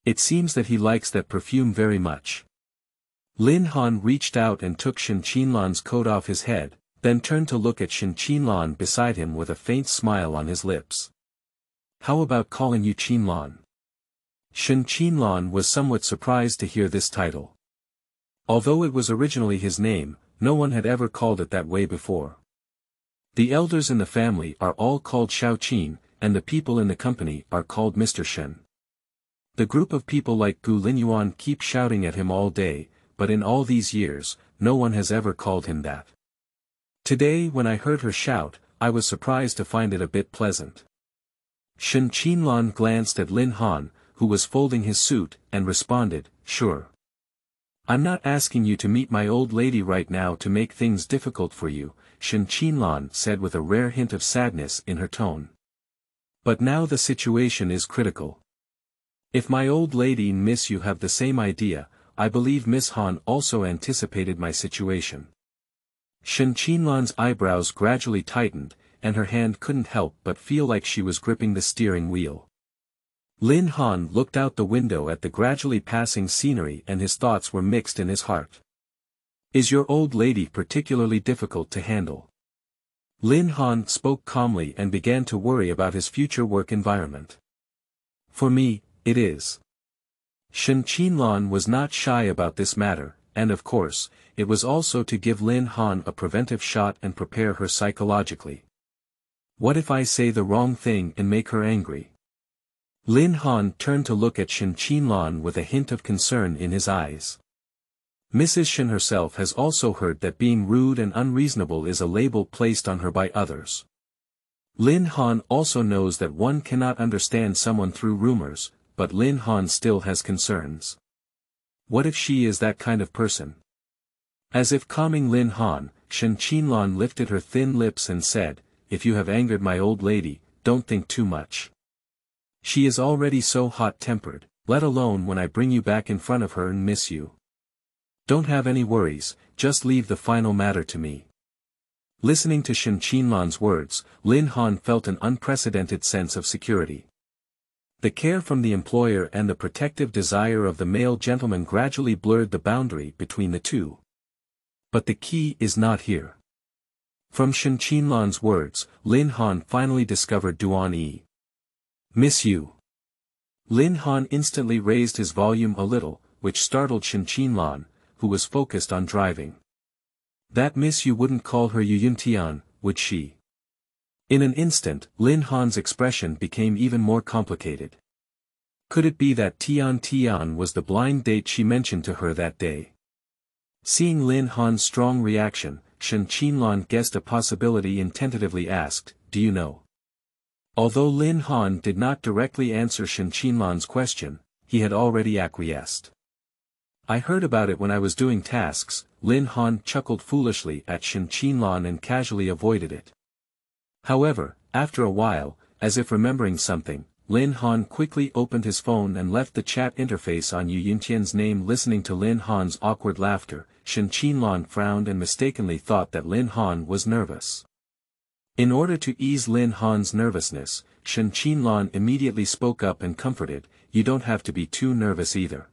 It seems that he likes that perfume very much. Lin Han reached out and took Shen Qinlan's coat off his head, then turned to look at Shen Qinlan beside him with a faint smile on his lips. "How about calling you Qinlan?" Shen Qinlan was somewhat surprised to hear this title. Although it was originally his name, no one had ever called it that way before. The elders in the family are all called Shao Qin, and the people in the company are called Mr. Shen. The group of people like Gu Linyuan keep shouting at him all day, but in all these years, no one has ever called him that. Today when I heard her shout, I was surprised to find it a bit pleasant. Shen Qinlan glanced at Lin Han, who was folding his suit, and responded, "Sure. I'm not asking you to meet my old lady right now to make things difficult for you," Shen Qinlan said with a rare hint of sadness in her tone. "But now the situation is critical. If my old lady and Miss Yu have the same idea, I believe Miss Han also anticipated my situation." Shen Qinlan's eyebrows gradually tightened, and her hand couldn't help but feel like she was gripping the steering wheel. Lin Han looked out the window at the gradually passing scenery and his thoughts were mixed in his heart. "Is your old lady particularly difficult to handle?" Lin Han spoke calmly and began to worry about his future work environment. "For me, it is." Shen Qinlan was not shy about this matter, and of course, it was also to give Lin Han a preventive shot and prepare her psychologically. What if I say the wrong thing and make her angry? Lin Han turned to look at Shen Qinlan with a hint of concern in his eyes. Mrs. Shen herself has also heard that being rude and unreasonable is a label placed on her by others. Lin Han also knows that one cannot understand someone through rumors, but Lin Han still has concerns. What if she is that kind of person? As if calming Lin Han, Shen Qinlan lifted her thin lips and said, "If you have angered my old lady, don't think too much. She is already so hot-tempered, let alone when I bring you back in front of her and miss you. Don't have any worries, just leave the final matter to me." Listening to Shen Qinlan's words, Lin Han felt an unprecedented sense of security. The care from the employer and the protective desire of the male gentleman gradually blurred the boundary between the two. But the key is not here. From Shen Qinlan's words, Lin Han finally discovered Duan Yi. "Miss Yu." Lin Han instantly raised his volume a little, which startled Shen Qinlan, who was focused on driving. That Miss Yu wouldn't call her Yu Yuntian, would she? In an instant, Lin Han's expression became even more complicated. Could it be that Tian Tian was the blind date she mentioned to her that day? Seeing Lin Han's strong reaction, Shen Qinlan guessed a possibility and tentatively asked, "Do you know?" Although Lin Han did not directly answer Shen Qinlan's question, he had already acquiesced. "I heard about it when I was doing tasks." Lin Han chuckled foolishly at Shen Qinlan and casually avoided it. However, after a while, as if remembering something, Lin Han quickly opened his phone and left the chat interface on Yu Yuntian's name. Listening to Lin Han's awkward laughter, Shen Qinlan frowned and mistakenly thought that Lin Han was nervous. In order to ease Lin Han's nervousness, Shen Qinlan immediately spoke up and comforted, "You don't have to be too nervous either.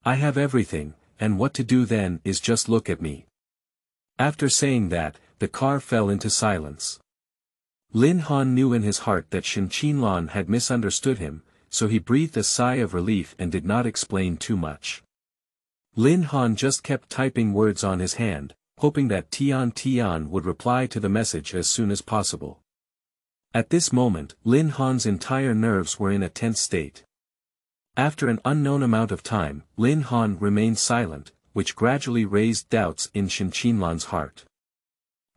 I have everything, and what to do then is just look at me." After saying that, the car fell into silence. Lin Han knew in his heart that Shen Qinlan had misunderstood him, so he breathed a sigh of relief and did not explain too much. Lin Han just kept typing words on his hand, hoping that Tian Tian would reply to the message as soon as possible. At this moment, Lin Han's entire nerves were in a tense state. After an unknown amount of time, Lin Han remained silent, which gradually raised doubts in Shen Qinlan's heart.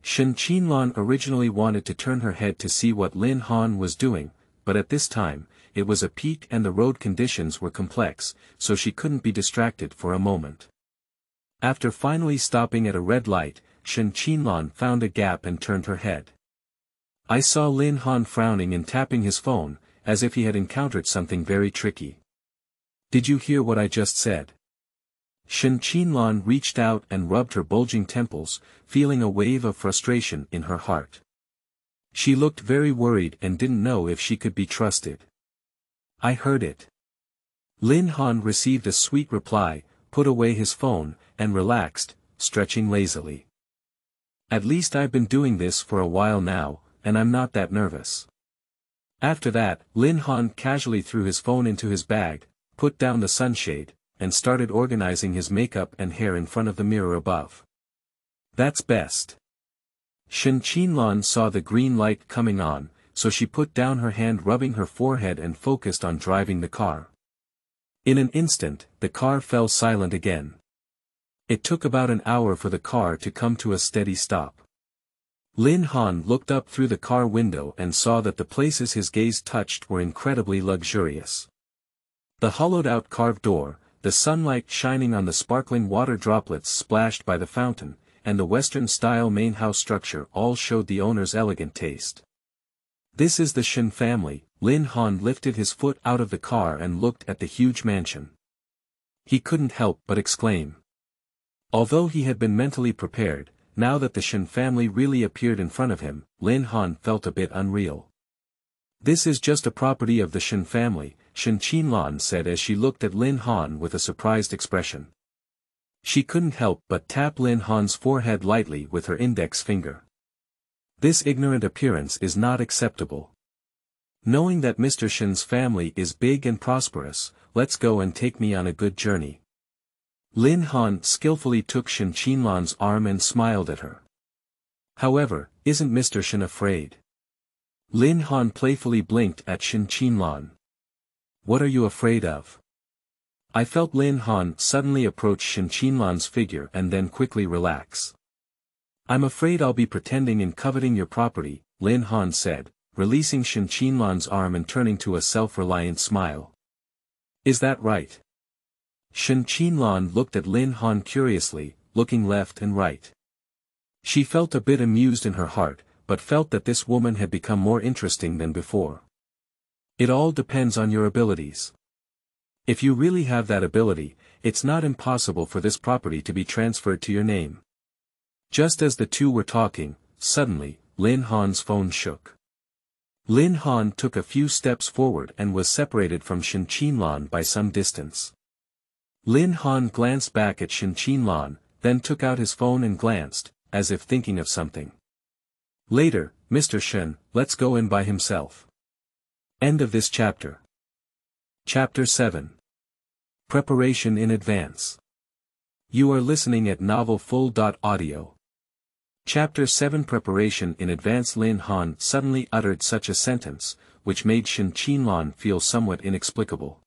Shen Qinlan originally wanted to turn her head to see what Lin Han was doing, but at this time, it was a peak and the road conditions were complex, so she couldn't be distracted for a moment. After finally stopping at a red light, Shen Qinlan found a gap and turned her head. I saw Lin Han frowning and tapping his phone, as if he had encountered something very tricky. Did you hear what I just said? Shen Qinlan reached out and rubbed her bulging temples, feeling a wave of frustration in her heart. She looked very worried and didn't know if she could be trusted. I heard it. Lin Han received a sweet reply, put away his phone, and relaxed, stretching lazily. At least I've been doing this for a while now, and I'm not that nervous. After that, Lin Han casually threw his phone into his bag, put down the sunshade, and started organizing his makeup and hair in front of the mirror above. That's best. Shen Qinlan saw the green light coming on, so she put down her hand rubbing her forehead and focused on driving the car. In an instant, the car fell silent again. It took about an hour for the car to come to a steady stop. Lin Han looked up through the car window and saw that the places his gaze touched were incredibly luxurious. The hollowed-out carved door, the sunlight shining on the sparkling water droplets splashed by the fountain, and the Western-style main house structure all showed the owner's elegant taste. This is the Shen family. Lin Han lifted his foot out of the car and looked at the huge mansion. He couldn't help but exclaim. Although he had been mentally prepared, now that the Shen family really appeared in front of him, Lin Han felt a bit unreal. This is just a property of the Shen family, Shen Qinlan said as she looked at Lin Han with a surprised expression. She couldn't help but tap Lin Han's forehead lightly with her index finger. This ignorant appearance is not acceptable. Knowing that Mr. Shen's family is big and prosperous, let's go and take me on a good journey. Lin Han skillfully took Shen Qinlan's arm and smiled at her. However, isn't Mr. Shen afraid? Lin Han playfully blinked at Shen Qinlan. What are you afraid of? I felt Lin Han suddenly approach Shen Qinlan's figure and then quickly relax. I'm afraid I'll be pretending in coveting your property, Lin Han said, releasing Shen Qinlan's arm and turning to a self-reliant smile. Is that right? Shen Qinlan looked at Lin Han curiously, looking left and right. She felt a bit amused in her heart, but felt that this woman had become more interesting than before. It all depends on your abilities. If you really have that ability, it's not impossible for this property to be transferred to your name. Just as the two were talking, suddenly, Lin Han's phone shook. Lin Han took a few steps forward and was separated from Shen Qinlan by some distance. Lin Han glanced back at Shen Qinlan, then took out his phone and glanced, as if thinking of something. Later, Mr. Shen, let's go in by himself. End of this chapter. Chapter 7. Preparation in Advance. You are listening at NovelFull.audio. Chapter 7 Preparation in Advance. Lin Han suddenly uttered such a sentence, which made Shen Qinlan feel somewhat inexplicable.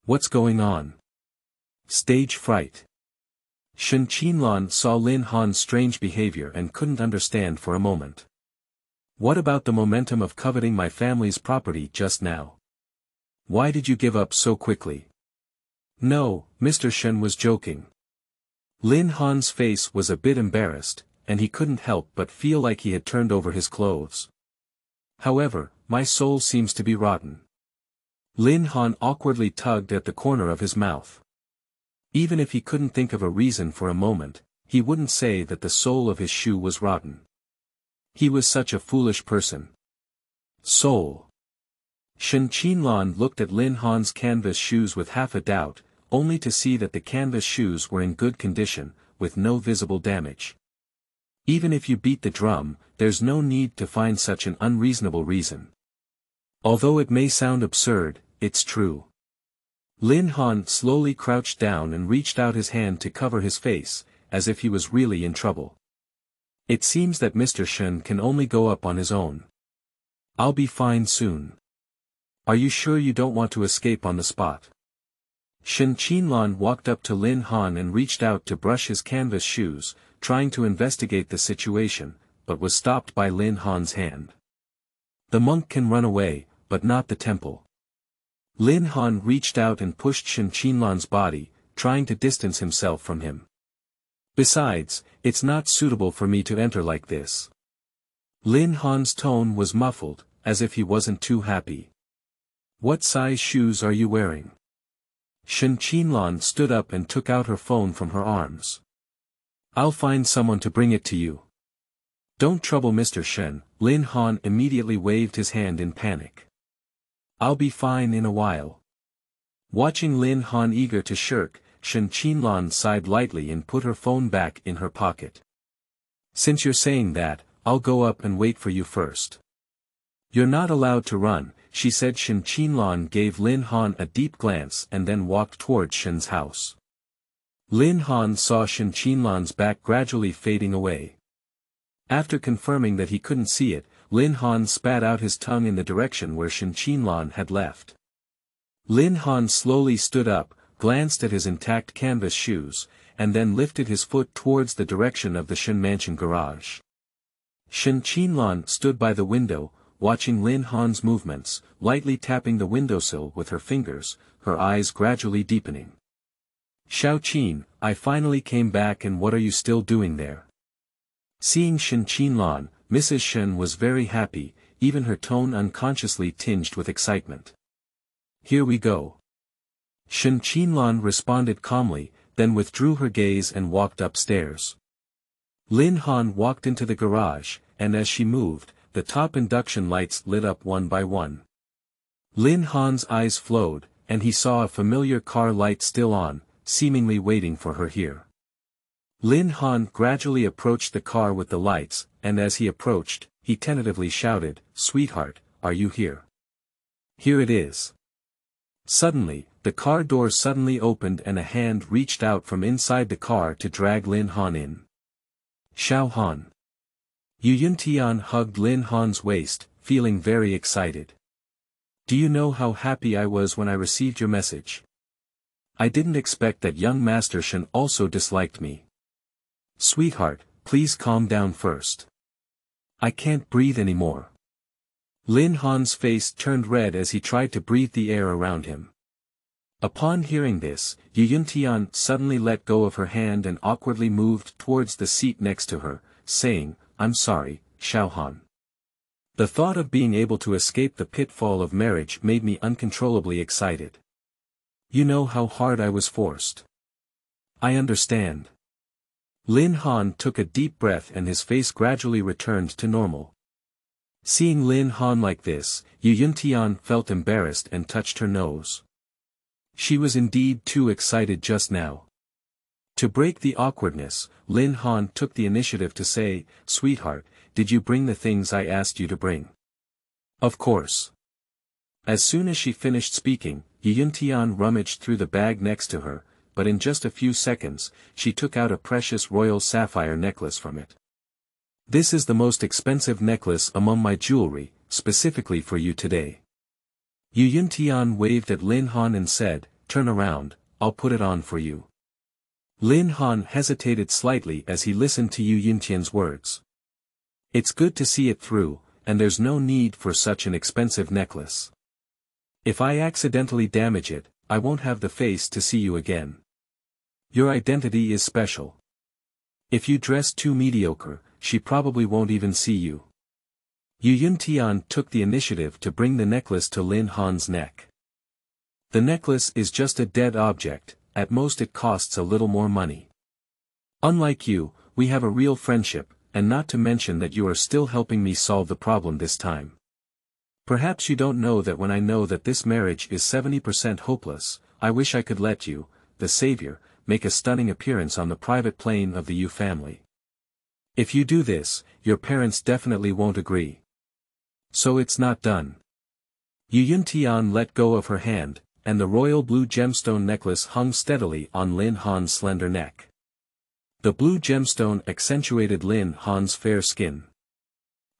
What's going on? Stage fright. Shen Qinlan saw Lin Han's strange behavior and couldn't understand for a moment. What about the momentum of coveting my family's property just now? Why did you give up so quickly? No, Mr. Shen was joking. Lin Han's face was a bit embarrassed, and he couldn't help but feel like he had turned over his clothes. However, my soul seems to be rotten. Lin Han awkwardly tugged at the corner of his mouth. Even if he couldn't think of a reason for a moment, he wouldn't say that the sole of his shoe was rotten. He was such a foolish person. Soul. Shen Qinlan looked at Lin Han's canvas shoes with half a doubt, only to see that the canvas shoes were in good condition, with no visible damage. Even if you beat the drum, there's no need to find such an unreasonable reason. Although it may sound absurd, it's true. Lin Han slowly crouched down and reached out his hand to cover his face, as if he was really in trouble. It seems that Mr. Shen can only go up on his own. I'll be fine soon. Are you sure you don't want to escape on the spot? Shen Qinlan walked up to Lin Han and reached out to brush his canvas shoes, trying to investigate the situation, but was stopped by Lin Han's hand. The monk can run away, but not the temple. Lin Han reached out and pushed Shen Qinlan's body, trying to distance himself from him. Besides, it's not suitable for me to enter like this. Lin Han's tone was muffled, as if he wasn't too happy. What size shoes are you wearing? Shen Qinlan stood up and took out her phone from her arms. I'll find someone to bring it to you. Don't trouble Mr. Shen, Lin Han immediately waved his hand in panic. I'll be fine in a while. Watching Lin Han eager to shirk, Shen Qinlan sighed lightly and put her phone back in her pocket. Since you're saying that, I'll go up and wait for you first. You're not allowed to run, she said. Shen Qinlan gave Lin Han a deep glance and then walked towards Shen's house. Lin Han saw Shen Qinlan's back gradually fading away. After confirming that he couldn't see it, Lin Han spat out his tongue in the direction where Shen Qinlan had left. Lin Han slowly stood up, glanced at his intact canvas shoes, and then lifted his foot towards the direction of the Shen Mansion garage. Shen Qinlan stood by the window, watching Lin Han's movements, lightly tapping the windowsill with her fingers, her eyes gradually deepening. Xiao Qin, I finally came back, and what are you still doing there? Seeing Shen Qinlan, Mrs. Shen was very happy, even her tone unconsciously tinged with excitement. Here we go. Shen Qinlan responded calmly, then withdrew her gaze and walked upstairs. Lin Han walked into the garage, and as she moved, the top induction lights lit up one by one. Lin Han's eyes flowed, and he saw a familiar car light still on, seemingly waiting for her here. Lin Han gradually approached the car with the lights, and as he approached, he tentatively shouted, "Sweetheart, are you here?" "Here it is." Suddenly, the car door suddenly opened and a hand reached out from inside the car to drag Lin Han in. Xiao Han. Yu Yuntian hugged Lin Han's waist, feeling very excited. Do you know how happy I was when I received your message? I didn't expect that young Master Shen also disliked me. Sweetheart, please calm down first. I can't breathe anymore. Lin Han's face turned red as he tried to breathe the air around him. Upon hearing this, Yu Yuntian suddenly let go of her hand and awkwardly moved towards the seat next to her, saying, I'm sorry, Xiao Han. The thought of being able to escape the pitfall of marriage made me uncontrollably excited. You know how hard I was forced. I understand. Lin Han took a deep breath and his face gradually returned to normal. Seeing Lin Han like this, Yu Yuntian felt embarrassed and touched her nose. She was indeed too excited just now. To break the awkwardness, Lin Han took the initiative to say, Sweetheart, did you bring the things I asked you to bring? Of course. As soon as she finished speaking, Yu Yuntian rummaged through the bag next to her, but in just a few seconds, she took out a precious royal sapphire necklace from it. This is the most expensive necklace among my jewelry, specifically for you today. Yu Yuntian waved at Lin Han and said, Turn around, I'll put it on for you. Lin Han hesitated slightly as he listened to Yu Yuntian's words. It's good to see it through, and there's no need for such an expensive necklace. If I accidentally damage it, I won't have the face to see you again. Your identity is special. If you dress too mediocre, she probably won't even see you. Yu Yuntian took the initiative to bring the necklace to Lin Han's neck. The necklace is just a dead object, at most it costs a little more money. Unlike you, we have a real friendship, and not to mention that you are still helping me solve the problem this time. Perhaps you don't know that when I know that this marriage is 70% hopeless, I wish I could let you, the savior, make a stunning appearance on the private plane of the Yu family. If you do this, your parents definitely won't agree. So it's not done. Yu Yuntian let go of her hand, and the royal blue gemstone necklace hung steadily on Lin Han's slender neck. The blue gemstone accentuated Lin Han's fair skin.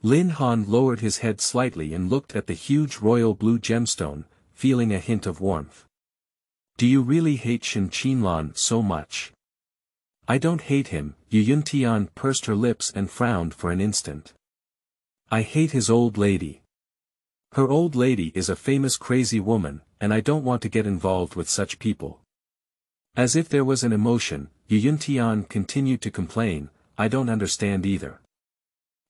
Lin Han lowered his head slightly and looked at the huge royal blue gemstone, feeling a hint of warmth. Do you really hate Shen Qinlan so much? I don't hate him. Yu Yuntian pursed her lips and frowned for an instant. I hate his old lady. Her old lady is a famous crazy woman, and I don't want to get involved with such people. As if there was an emotion, Yu Yuntian continued to complain, I don't understand either.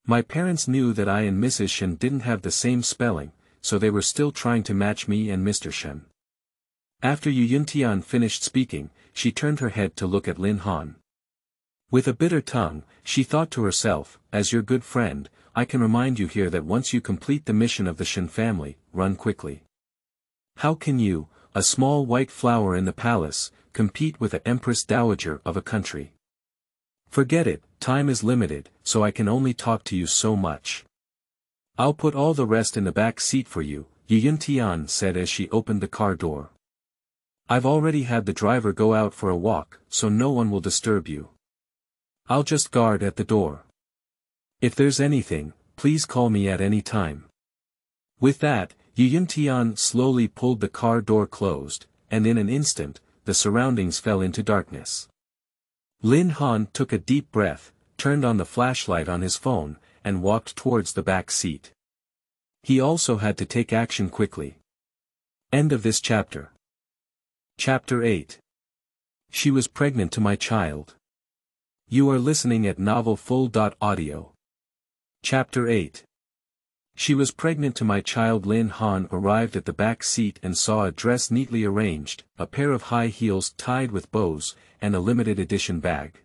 My parents knew that I and Mrs. Shen didn't have the same spelling, so they were still trying to match me and Mr. Shen. After Yu Yuntian finished speaking, she turned her head to look at Lin Han. With a bitter tongue, she thought to herself, as your good friend, I can remind you here that once you complete the mission of the Shen family, run quickly. How can you, a small white flower in the palace, compete with the Empress Dowager of a country? Forget it, time is limited, so I can only talk to you so much. I'll put all the rest in the back seat for you, Yu Yuntian said as she opened the car door. I've already had the driver go out for a walk, so no one will disturb you. I'll just guard at the door. If there's anything, please call me at any time. With that, Yu Yuntian slowly pulled the car door closed, and in an instant, the surroundings fell into darkness. Lin Han took a deep breath, turned on the flashlight on his phone, and walked towards the back seat. He also had to take action quickly. End of this chapter. Chapter 8. She was pregnant to my child. You are listening at novelfull.audio. Chapter 8. She was pregnant to my child. Lin Han arrived at the back seat and saw a dress neatly arranged, a pair of high heels tied with bows, and a limited edition bag.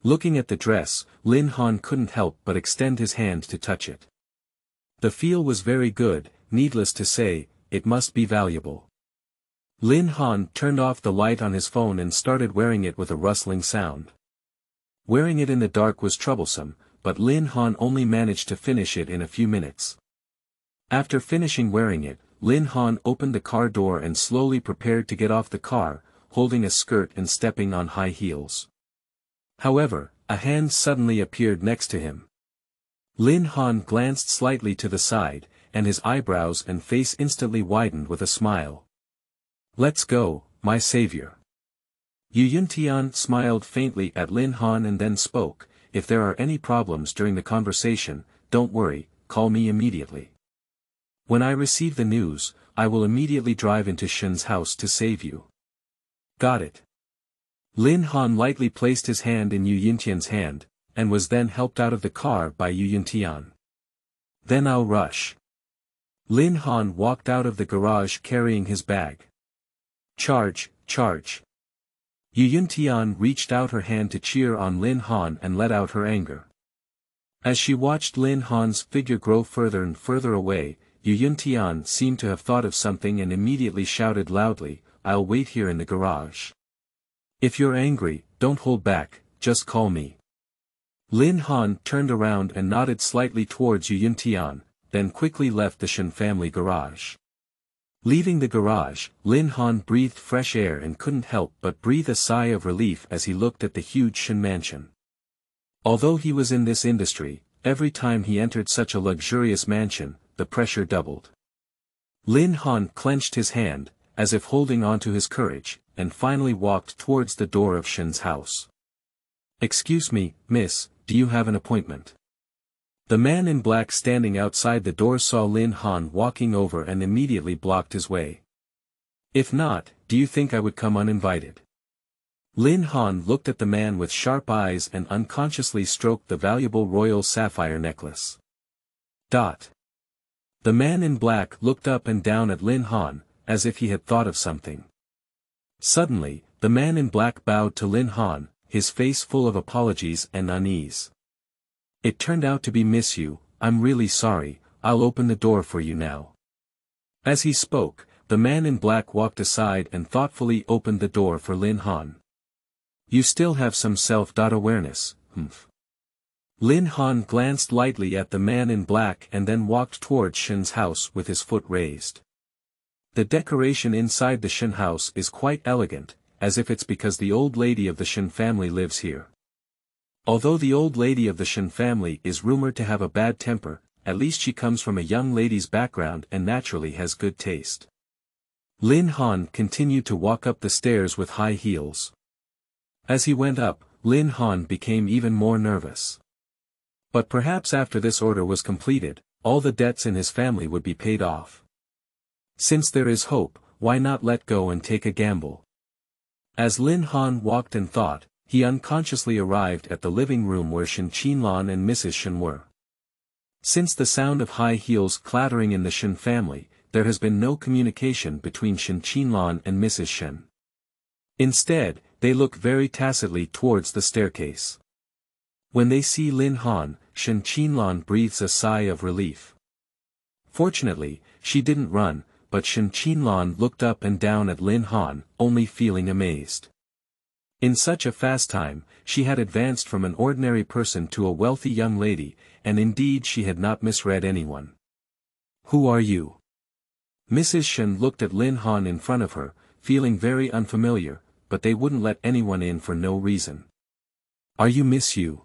Looking at the dress, Lin Han couldn't help but extend his hand to touch it. The feel was very good, needless to say, it must be valuable. Lin Han turned off the light on his phone and started wearing it with a rustling sound. Wearing it in the dark was troublesome, but Lin Han only managed to finish it in a few minutes. After finishing wearing it, Lin Han opened the car door and slowly prepared to get off the car, holding a skirt and stepping on high heels. However, a hand suddenly appeared next to him. Lin Han glanced slightly to the side, and his eyebrows and face instantly widened with a smile. Let's go, my savior. Yu Yuntian smiled faintly at Lin Han and then spoke, if there are any problems during the conversation, don't worry, call me immediately. When I receive the news, I will immediately drive into Shen's house to save you. Got it. Lin Han lightly placed his hand in Yu Yuntian's hand, and was then helped out of the car by Yu Yuntian. Then I'll rush. Lin Han walked out of the garage carrying his bag. Charge, charge. Yu Yuntian reached out her hand to cheer on Lin Han and let out her anger. As she watched Lin Han's figure grow further and further away, Yu Yuntian seemed to have thought of something and immediately shouted loudly, I'll wait here in the garage. If you're angry, don't hold back, just call me. Lin Han turned around and nodded slightly towards Yu Yuntian, then quickly left the Shen family garage. Leaving the garage, Lin Han breathed fresh air and couldn't help but breathe a sigh of relief as he looked at the huge Shen mansion. Although he was in this industry, every time he entered such a luxurious mansion, the pressure doubled. Lin Han clenched his hand, as if holding on to his courage, and finally walked towards the door of Shen's house. Excuse me, miss, do you have an appointment? The man in black standing outside the door saw Lin Han walking over and immediately blocked his way. If not, do you think I would come uninvited? Lin Han looked at the man with sharp eyes and unconsciously stroked the valuable royal sapphire necklace. The man in black looked up and down at Lin Han, as if he had thought of something. Suddenly, the man in black bowed to Lin Han, his face full of apologies and unease. It turned out to be Miss Yu, I'm really sorry, I'll open the door for you now. As he spoke, the man in black walked aside and thoughtfully opened the door for Lin Han. You still have some self-awareness, humph. Lin Han glanced lightly at the man in black and then walked towards Shen's house with his foot raised. The decoration inside the Shen house is quite elegant, as if it's because the old lady of the Shen family lives here. Although the old lady of the Shen family is rumored to have a bad temper, at least she comes from a young lady's background and naturally has good taste. Lin Han continued to walk up the stairs with high heels. As he went up, Lin Han became even more nervous. But perhaps after this order was completed, all the debts in his family would be paid off. Since there is hope, why not let go and take a gamble? As Lin Han walked and thought, he unconsciously arrived at the living room where Shen Qinlan and Mrs. Shen were. Since the sound of high heels clattering in the Shen family, there has been no communication between Shen Qinlan and Mrs. Shen. Instead, they look very tacitly towards the staircase. When they see Lin Han, Shen Qinlan breathes a sigh of relief. Fortunately, she didn't run, but Shen Qinlan looked up and down at Lin Han, only feeling amazed. In such a fast time, she had advanced from an ordinary person to a wealthy young lady, and indeed she had not misread anyone. "Who are you?" Mrs. Shen looked at Lin Han in front of her, feeling very unfamiliar, but they wouldn't let anyone in for no reason. "Are you Miss Yu?"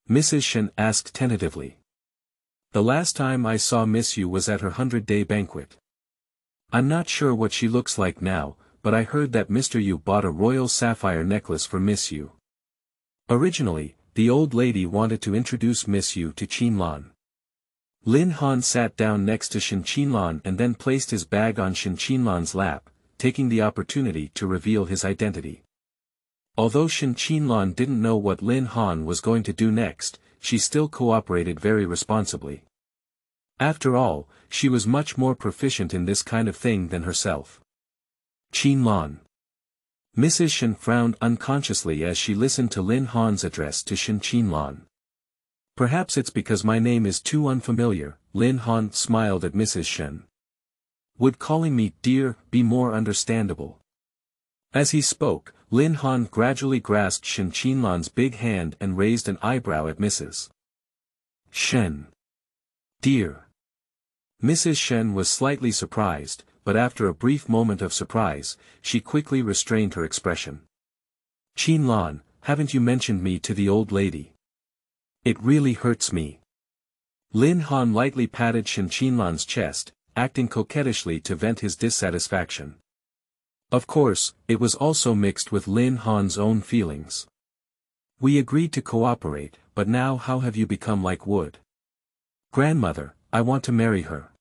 Mrs. Shen asked tentatively. "The last time I saw Miss Yu was at her 100-day banquet. I'm not sure what she looks like now, but I heard that Mr. Yu bought a royal sapphire necklace for Miss Yu." Originally, the old lady wanted to introduce Miss Yu to Qinlan. Lin Han sat down next to Shen Qinlan and then placed his bag on Shen Qinlan's lap, taking the opportunity to reveal his identity. Although Shen Qinlan didn't know what Lin Han was going to do next, she still cooperated very responsibly. After all, she was much more proficient in this kind of thing than herself. "Qinlan." Mrs. Shen frowned unconsciously as she listened to Lin Han's address to Shen Qinlan. "Perhaps it's because my name is too unfamiliar," Lin Han smiled at Mrs. Shen. "Would calling me dear be more understandable?" As he spoke, Lin Han gradually grasped Shen Qinlan's big hand and raised an eyebrow at Mrs. Shen. "Dear." Mrs. Shen was slightly surprised, but after a brief moment of surprise, she quickly restrained her expression. "Qinlan, haven't you mentioned me to the old lady? It really hurts me." Lin Han lightly patted Shen Qinlan's chest, acting coquettishly to vent his dissatisfaction. Of course, it was also mixed with Lin Han's own feelings. "We agreed to cooperate, but now how have you become like wood? Grandmother, I want to marry her."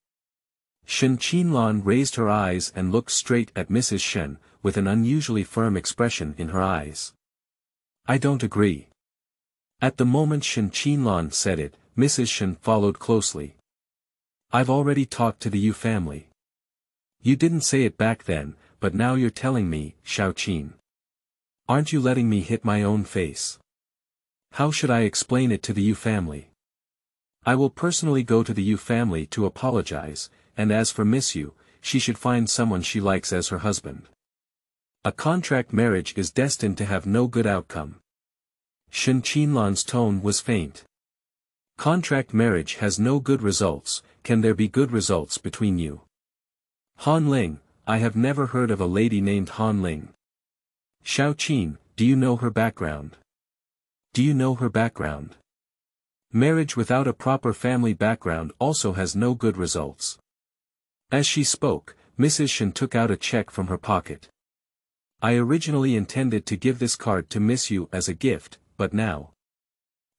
Shen Qinlan raised her eyes and looked straight at Mrs. Shen, with an unusually firm expression in her eyes. "I don't agree." At the moment Shen Qinlan said it, Mrs. Shen followed closely. "I've already talked to the Yu family." "You didn't say it back then, but now you're telling me, Xiaoqin. Aren't you letting me hit my own face? How should I explain it to the Yu family? I will personally go to the Yu family to apologize, and as for Miss Yu, she should find someone she likes as her husband. A contract marriage is destined to have no good outcome." Shen Qinlan's tone was faint. "Contract marriage has no good results, can there be good results between you? Han Ling, I have never heard of a lady named Han Ling. Xiaoqin, do you know her background? Do you know her background? Marriage without a proper family background also has no good results." As she spoke, Mrs. Shen took out a check from her pocket. "I originally intended to give this card to Miss Yu as a gift, but now."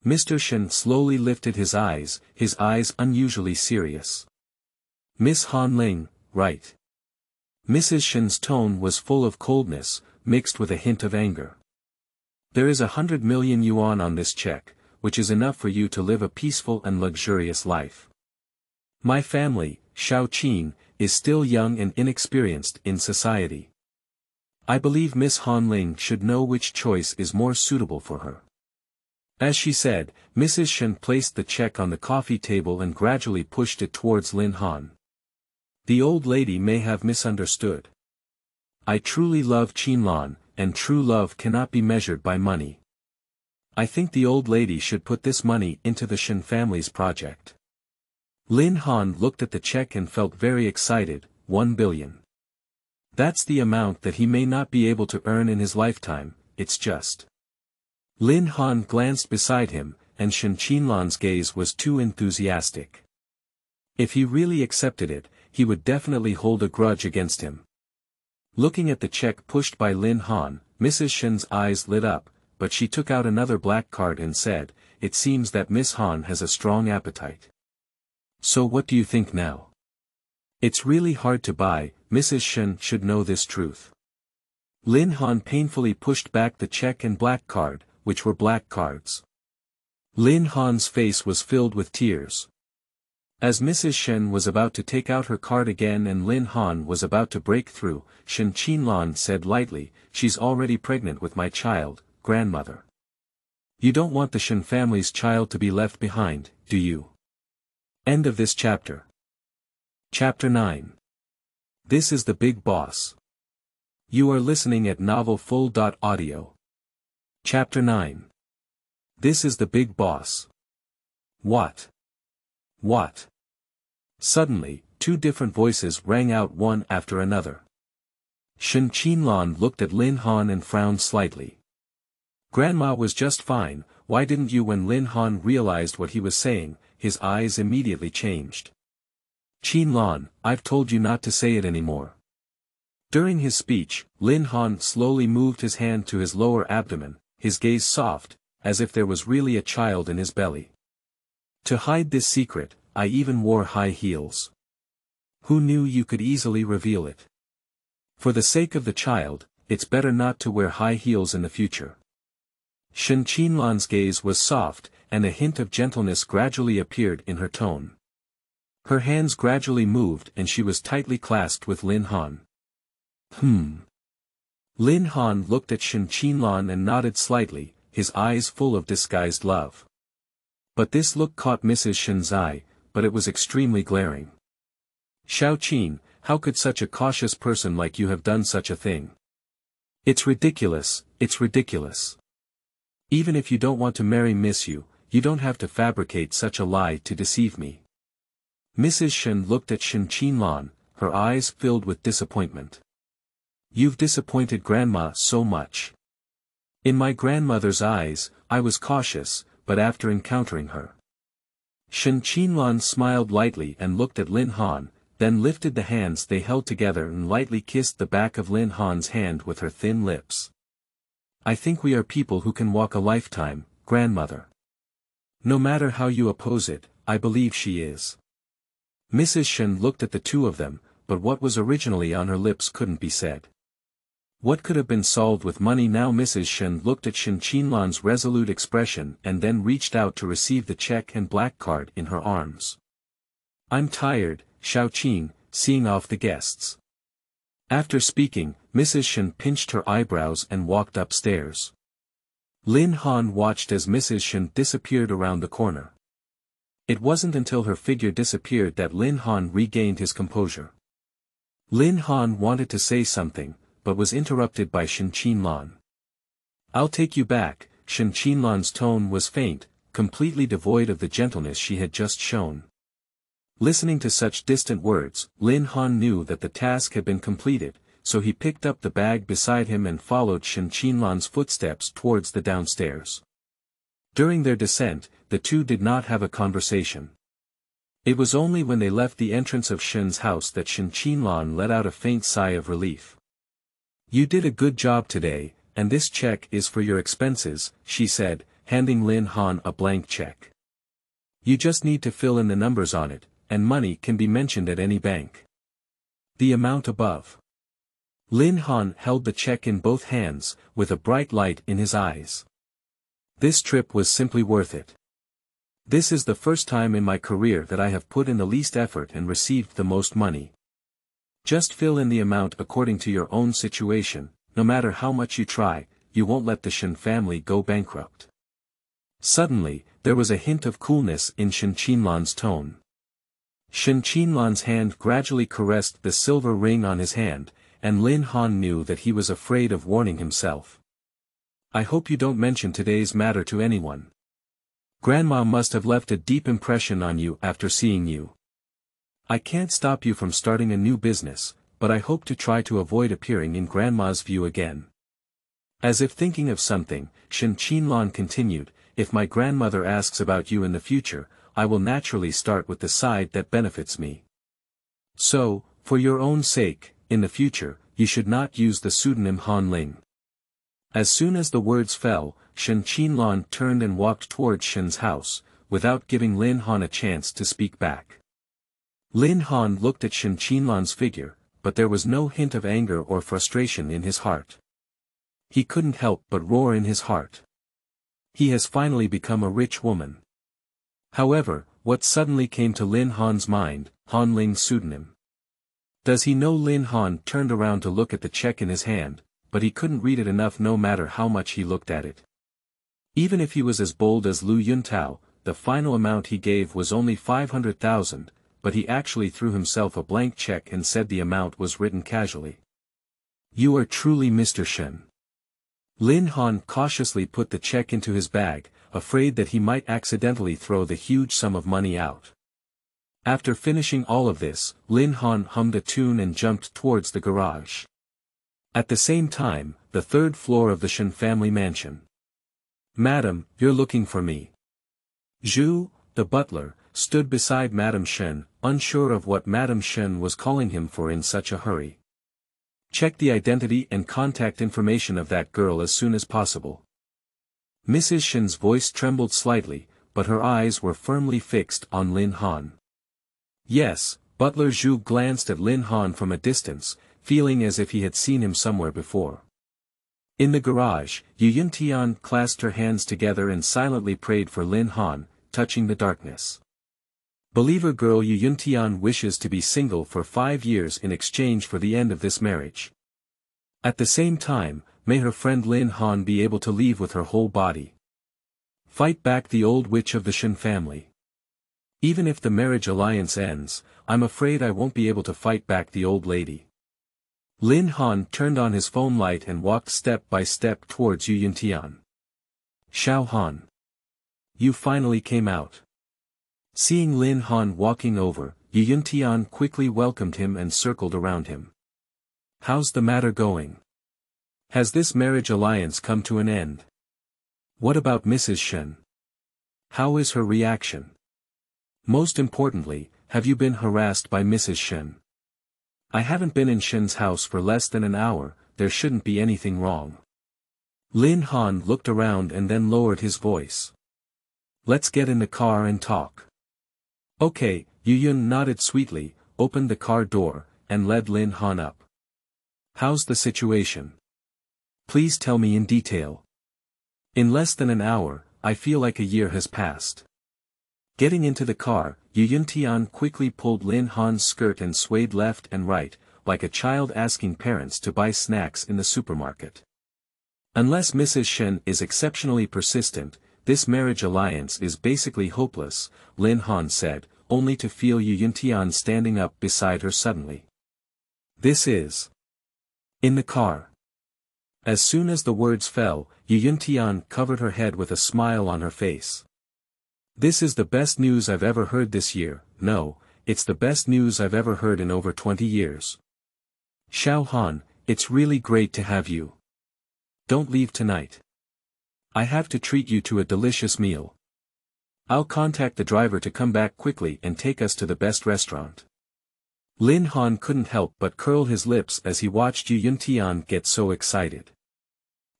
Mr. Shen slowly lifted his eyes unusually serious. "Miss Han Ling, right?" Mrs. Shen's tone was full of coldness, mixed with a hint of anger. "There is 100 million yuan on this check, which is enough for you to live a peaceful and luxurious life. My family, Xiaoqin, is still young and inexperienced in society. I believe Miss Han Ling should know which choice is more suitable for her." As she said, Mrs. Shen placed the check on the coffee table and gradually pushed it towards Lin Han. "The old lady may have misunderstood. I truly love Qinlan, and true love cannot be measured by money. I think the old lady should put this money into the Shen family's project. Lin Han looked at the check and felt very excited. 1 billion. That's the amount that he may not be able to earn in his lifetime, it's just. Lin Han glanced beside him, and Shen Qinlan's gaze was too enthusiastic. If he really accepted it, he would definitely hold a grudge against him. Looking at the check pushed by Lin Han, Mrs. Shen's eyes lit up, but she took out another black card and said, "It seems that Miss Han has a strong appetite. So what do you think now?" "It's really hard to buy, Mrs. Shen should know this truth." Lin Han painfully pushed back the check and black card, which were black cards. Lin Han's face was filled with tears. As Mrs. Shen was about to take out her card again and Lin Han was about to break through, Shen Qinlan said lightly, "She's already pregnant with my child, grandmother. You don't want the Shen family's child to be left behind, do you?" End of this chapter. Chapter 9. This is the Big Boss. You are listening at novelfull.audio. Chapter 9. This is the Big Boss. What? What? Suddenly, two different voices rang out one after another. Shen Qinlan looked at Lin Han and frowned slightly. "Grandma was just fine, why didn't you?" When Lin Han realized what he was saying, his eyes immediately changed. "Qinlan, I've told you not to say it anymore." During his speech, Lin Han slowly moved his hand to his lower abdomen, his gaze soft, as if there was really a child in his belly. "To hide this secret, I even wore high heels. Who knew you could easily reveal it? For the sake of the child, it's better not to wear high heels in the future." Shen Qinlan's gaze was soft, and a hint of gentleness gradually appeared in her tone. Her hands gradually moved and she was tightly clasped with Lin Han. Lin Han looked at Shen Qinlan and nodded slightly, his eyes full of disguised love. But this look caught Mrs. Shen's eye, but it was extremely glaring. "Xiao Qin, how could such a cautious person like you have done such a thing? It's ridiculous, it's ridiculous. Even if you don't want to marry Miss Yu, you don't have to fabricate such a lie to deceive me." Mrs. Shen looked at Shen Qinlan, her eyes filled with disappointment. "You've disappointed Grandma so much. In my grandmother's eyes, I was cautious, but after encountering her." Shen Qinlan smiled lightly and looked at Lin Han, then lifted the hands they held together and lightly kissed the back of Lin Han's hand with her thin lips. "I think we are people who can walk a lifetime, grandmother. No matter how you oppose it, I believe she is." Mrs. Shen looked at the two of them, but what was originally on her lips couldn't be said. What could have been solved with money now? Mrs. Shen looked at Shen Qinlan's resolute expression and then reached out to receive the check and black card in her arms. "I'm tired, Xiao Qin, seeing off the guests." After speaking, Mrs. Shen pinched her eyebrows and walked upstairs. Lin Han watched as Mrs. Shen disappeared around the corner. It wasn't until her figure disappeared that Lin Han regained his composure. Lin Han wanted to say something, but was interrupted by Shen Qinlan. "I'll take you back." Shen Qinlan's tone was faint, completely devoid of the gentleness she had just shown. Listening to such distant words, Lin Han knew that the task had been completed, so he picked up the bag beside him and followed Shen Qinlan's footsteps towards the downstairs. During their descent, the two did not have a conversation. It was only when they left the entrance of Shen's house that Shen Qinlan let out a faint sigh of relief. "You did a good job today, and this check is for your expenses," she said, handing Lin Han a blank check. "You just need to fill in the numbers on it, and money can be mentioned at any bank. The amount above." Lin Han held the check in both hands, with a bright light in his eyes. "This trip was simply worth it. This is the first time in my career that I have put in the least effort and received the most money. Just fill in the amount according to your own situation, no matter how much you try, you won't let the Shen family go bankrupt." Suddenly, there was a hint of coolness in Shen Qinlan's tone. Shen Qinlan's hand gradually caressed the silver ring on his hand, and Lin Han knew that he was afraid of warning himself. I hope you don't mention today's matter to anyone. Grandma must have left a deep impression on you after seeing you. I can't stop you from starting a new business, but I hope to try to avoid appearing in Grandma's view again. As if thinking of something, Shen Qinlan continued, if my grandmother asks about you in the future, I will naturally start with the side that benefits me. So, for your own sake, in the future, you should not use the pseudonym Han Ling. As soon as the words fell, Shen Qinlan turned and walked towards Shen's house, without giving Lin Han a chance to speak back. Lin Han looked at Shen Qinlan's figure, but there was no hint of anger or frustration in his heart. He couldn't help but roar in his heart. He has finally become a rich woman. However, what suddenly came to Lin Han's mind, Han Ling's pseudonym. Does he know? Lin Han turned around to look at the check in his hand, but he couldn't read it enough no matter how much he looked at it. Even if he was as bold as Lu Yuntao, the final amount he gave was only 500,000, but he actually threw himself a blank check and said the amount was written casually. You are truly Mr. Shen. Lin Han cautiously put the check into his bag, afraid that he might accidentally throw the huge sum of money out. After finishing all of this, Lin Han hummed a tune and jumped towards the garage. At the same time, the third floor of the Shen family mansion. Madam, you're looking for me. Zhu, the butler, stood beside Madam Shen, unsure of what Madam Shen was calling him for in such a hurry. Check the identity and contact information of that girl as soon as possible. Mrs. Shen's voice trembled slightly, but her eyes were firmly fixed on Lin Han. Yes, Butler Zhu glanced at Lin Han from a distance, feeling as if he had seen him somewhere before. In the garage, Yu Yuntian clasped her hands together and silently prayed for Lin Han, touching the darkness. Believer girl Yu Yuntian wishes to be single for 5 years in exchange for the end of this marriage. At the same time, may her friend Lin Han be able to leave with her whole body. Fight back the old witch of the Shen family. Even if the marriage alliance ends, I'm afraid I won't be able to fight back the old lady. Lin Han turned on his phone light and walked step by step towards Yu Yuntian. Xiao Han. You finally came out. Seeing Lin Han walking over, Yu Yuntian quickly welcomed him and circled around him. How's the matter going? Has this marriage alliance come to an end? What about Mrs. Shen? How is her reaction? Most importantly, have you been harassed by Mrs. Shen? I haven't been in Shen's house for less than an hour, there shouldn't be anything wrong. Lin Han looked around and then lowered his voice. Let's get in the car and talk. Okay, Yu Yun nodded sweetly, opened the car door, and led Lin Han up. How's the situation? Please tell me in detail. In less than an hour, I feel like a year has passed. Getting into the car, Yu Yuntian quickly pulled Lin Han's skirt and swayed left and right, like a child asking parents to buy snacks in the supermarket. Unless Mrs. Shen is exceptionally persistent, this marriage alliance is basically hopeless, Lin Han said, only to feel Yu Yuntian standing up beside her suddenly. This is. In the car. As soon as the words fell, Yu Yuntian covered her head with a smile on her face. This is the best news I've ever heard this year, no, it's the best news I've ever heard in over 20 years. Xiao Han, it's really great to have you. Don't leave tonight. I have to treat you to a delicious meal. I'll contact the driver to come back quickly and take us to the best restaurant. Lin Han couldn't help but curl his lips as he watched Yu Yuntian get so excited.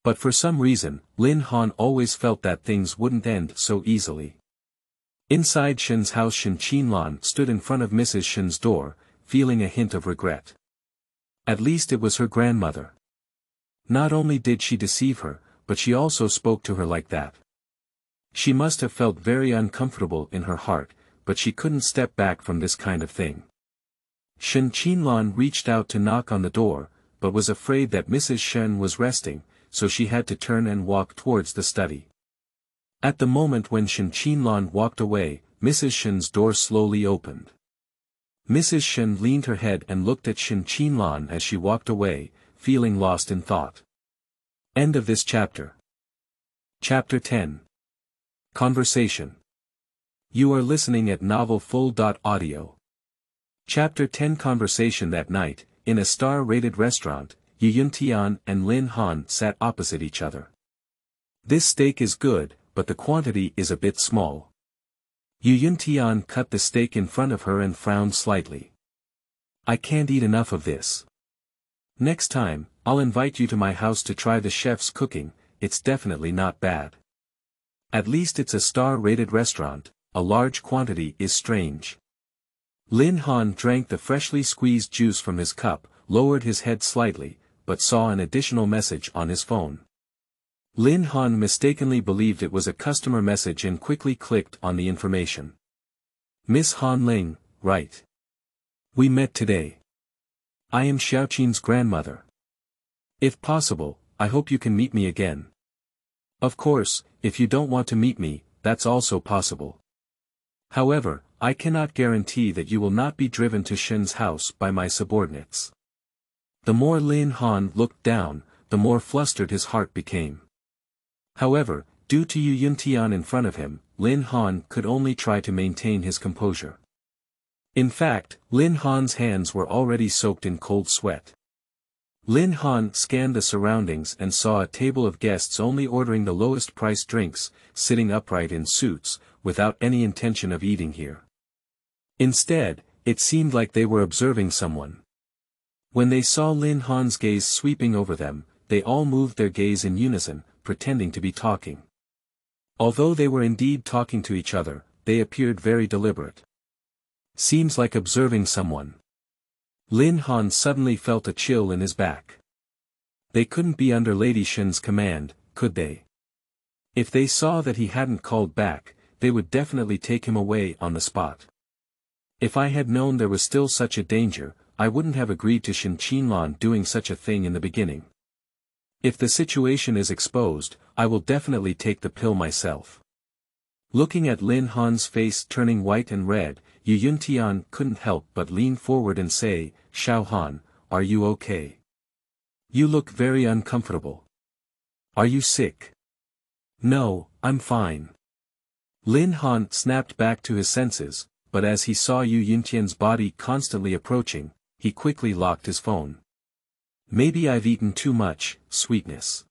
But for some reason, Lin Han always felt that things wouldn't end so easily. Inside Shen's house, Shen Qinlan stood in front of Mrs. Shen's door, feeling a hint of regret. At least it was her grandmother. Not only did she deceive her, but she also spoke to her like that. She must have felt very uncomfortable in her heart, but she couldn't step back from this kind of thing. Shen Qinlan reached out to knock on the door, but was afraid that Mrs. Shen was resting, so she had to turn and walk towards the study. At the moment when Shen Qinlan walked away, Mrs. Shen's door slowly opened. Mrs. Shen leaned her head and looked at Shen Qinlan as she walked away, feeling lost in thought. End of this chapter. Chapter 10. Conversation. You are listening at NovelFull.audio. Chapter 10. Conversation. That night, in a star-rated restaurant, Yu Yuntian and Lin Han sat opposite each other. This steak is good, but the quantity is a bit small. Yu Yuntian cut the steak in front of her and frowned slightly. I can't eat enough of this. Next time, I'll invite you to my house to try the chef's cooking. It's definitely not bad. At least it's a star-rated restaurant, a large quantity is strange. Lin Han drank the freshly squeezed juice from his cup, lowered his head slightly, but saw an additional message on his phone. Lin Han mistakenly believed it was a customer message and quickly clicked on the information. Miss Han Ling, right? We met today. I am Xiaoqin's grandmother. If possible, I hope you can meet me again. Of course, if you don't want to meet me, that's also possible. However, I cannot guarantee that you will not be driven to Shen's house by my subordinates. The more Lin Han looked down, the more flustered his heart became. However, due to Yu Yuntian in front of him, Lin Han could only try to maintain his composure. In fact, Lin Han's hands were already soaked in cold sweat. Lin Han scanned the surroundings and saw a table of guests only ordering the lowest priced drinks, sitting upright in suits, without any intention of eating here. Instead, it seemed like they were observing someone. When they saw Lin Han's gaze sweeping over them, they all moved their gaze in unison, pretending to be talking. Although they were indeed talking to each other, they appeared very deliberate. Seems like observing someone. Lin Han suddenly felt a chill in his back. They couldn't be under Lady Shen's command, could they? If they saw that he hadn't called back, they would definitely take him away on the spot. If I had known there was still such a danger, I wouldn't have agreed to Shen Qinlan doing such a thing in the beginning. If the situation is exposed, I will definitely take the pill myself. Looking at Lin Han's face turning white and red, Yu Yuntian couldn't help but lean forward and say, Xiao Han, are you okay? You look very uncomfortable. Are you sick? No, I'm fine. Lin Han snapped back to his senses, but as he saw Yu Yuntian's body constantly approaching, he quickly locked his phone. Maybe I've eaten too much, sweetness.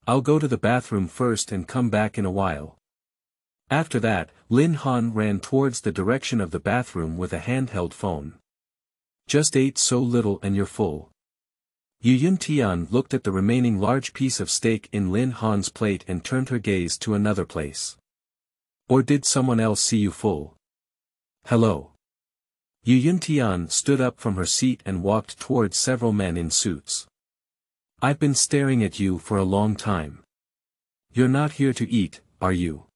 I'll go to the bathroom first and come back in a while. After that, Lin Han ran towards the direction of the bathroom with a handheld phone. Just ate so little and you're full. Yu Yuntian looked at the remaining large piece of steak in Lin Han's plate and turned her gaze to another place. Or did someone else see you full? Hello. Yu Yuntian stood up from her seat and walked towards several men in suits. I've been staring at you for a long time. You're not here to eat, are you?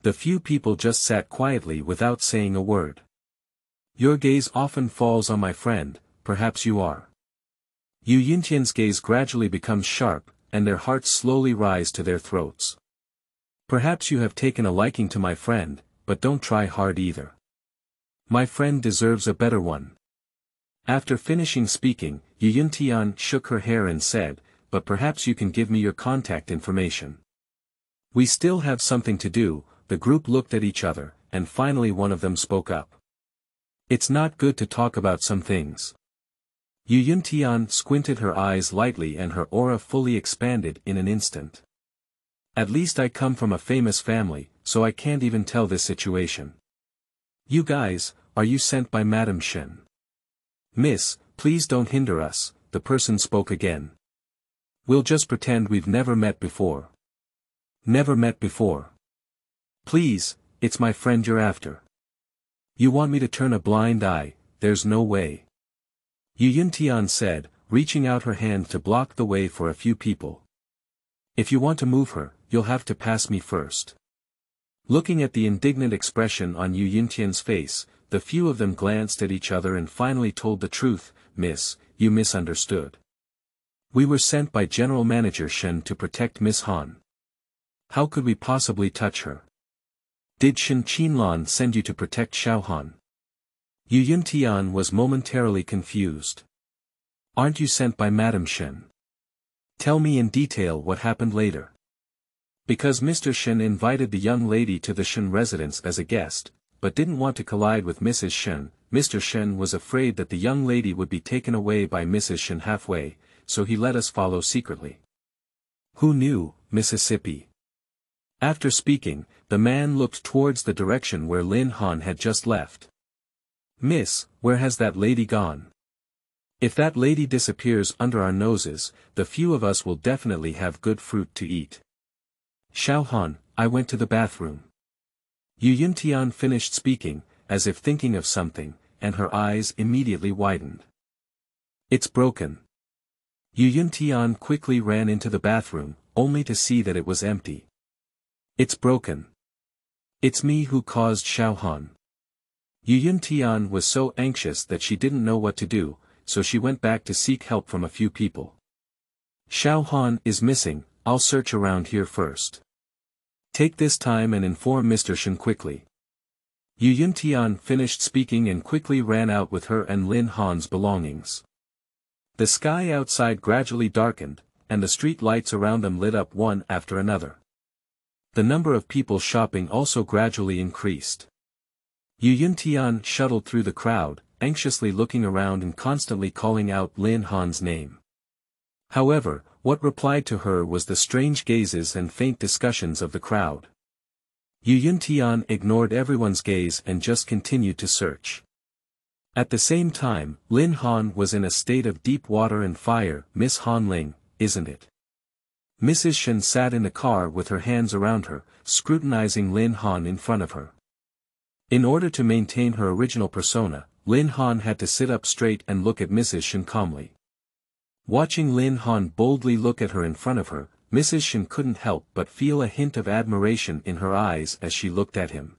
The few people just sat quietly without saying a word. Your gaze often falls on my friend, perhaps you are. Yu Yuntian's gaze gradually becomes sharp, and their hearts slowly rise to their throats. Perhaps you have taken a liking to my friend, but don't try hard either. My friend deserves a better one. After finishing speaking, Yu Yuntian shook her hair and said, but perhaps you can give me your contact information. We still have something to do. The group looked at each other, and finally one of them spoke up. It's not good to talk about some things. Yu Yuntian squinted her eyes lightly and her aura fully expanded in an instant. At least I come from a famous family, so I can't even tell this situation. You guys, are you sent by Madame Shen? Miss, please don't hinder us, the person spoke again. We'll just pretend we've never met before. Never met before. Please, it's my friend you're after. You want me to turn a blind eye? There's no way. Yu Yuntian said, reaching out her hand to block the way for a few people. If you want to move her, you'll have to pass me first. Looking at the indignant expression on Yu Yuntian's face, the few of them glanced at each other and finally told the truth, Miss, you misunderstood. We were sent by General Manager Shen to protect Miss Han. How could we possibly touch her? Did Shen Qinlan send you to protect Xiao Han? Yu Yuntian was momentarily confused. Aren't you sent by Madame Shen? Tell me in detail what happened later. Because Mr. Shen invited the young lady to the Shen residence as a guest, but didn't want to collide with Mrs. Shen, Mr. Shen was afraid that the young lady would be taken away by Mrs. Shen halfway, so he let us follow secretly. Who knew, Mississippi? After speaking, the man looked towards the direction where Lin Han had just left. Miss, where has that lady gone? If that lady disappears under our noses, the few of us will definitely have good fruit to eat. Xiao Han, I went to the bathroom. Yu Yuntian finished speaking, as if thinking of something, and her eyes immediately widened. It's broken. Yu Yuntian quickly ran into the bathroom, only to see that it was empty. It's broken. It's me who caused Xiao Han. Yu Yuntian was so anxious that she didn't know what to do, so she went back to seek help from a few people. Xiao Han is missing, I'll search around here first. Take this time and inform Mr. Shen quickly. Yu Yuntian finished speaking and quickly ran out with her and Lin Han's belongings. The sky outside gradually darkened, and the street lights around them lit up one after another. The number of people shopping also gradually increased. Yu Yuntian shuttled through the crowd, anxiously looking around and constantly calling out Lin Han's name. However, what replied to her was the strange gazes and faint discussions of the crowd. Yu Yuntian ignored everyone's gaze and just continued to search. At the same time, Lin Han was in a state of deep water and fire. Miss Han Ling, isn't it? Mrs. Shen sat in the car with her hands around her, scrutinizing Lin Han in front of her. In order to maintain her original persona, Lin Han had to sit up straight and look at Mrs. Shen calmly. Watching Lin Han boldly look at her in front of her, Mrs. Shen couldn't help but feel a hint of admiration in her eyes as she looked at him.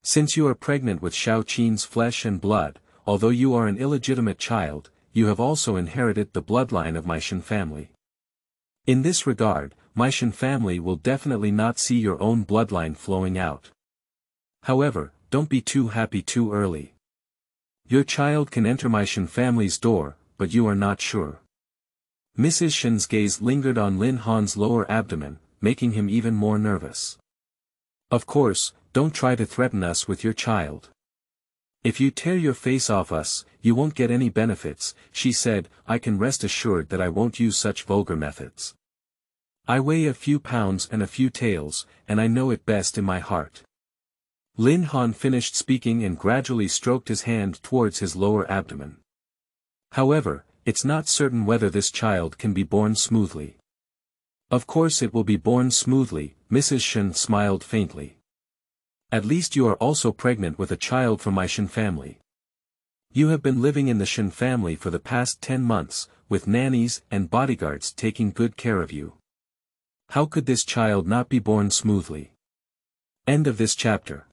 Since you are pregnant with Xiao Qin's flesh and blood, although you are an illegitimate child, you have also inherited the bloodline of my Shen family. In this regard, my Shen family will definitely not see your own bloodline flowing out. However, don't be too happy too early. Your child can enter my Shen family's door, but you are not sure. Mrs. Shen's gaze lingered on Lin Han's lower abdomen, making him even more nervous. Of course, don't try to threaten us with your child. If you tear your face off us, you won't get any benefits, she said. I can rest assured that I won't use such vulgar methods. I weigh a few pounds and a few taels, and I know it best in my heart. Lin Han finished speaking and gradually stroked his hand towards his lower abdomen. However, it's not certain whether this child can be born smoothly. Of course it will be born smoothly, Mrs. Shen smiled faintly. At least you are also pregnant with a child from my Shen family. You have been living in the Shen family for the past 10 months, with nannies and bodyguards taking good care of you. How could this child not be born smoothly? End of this chapter.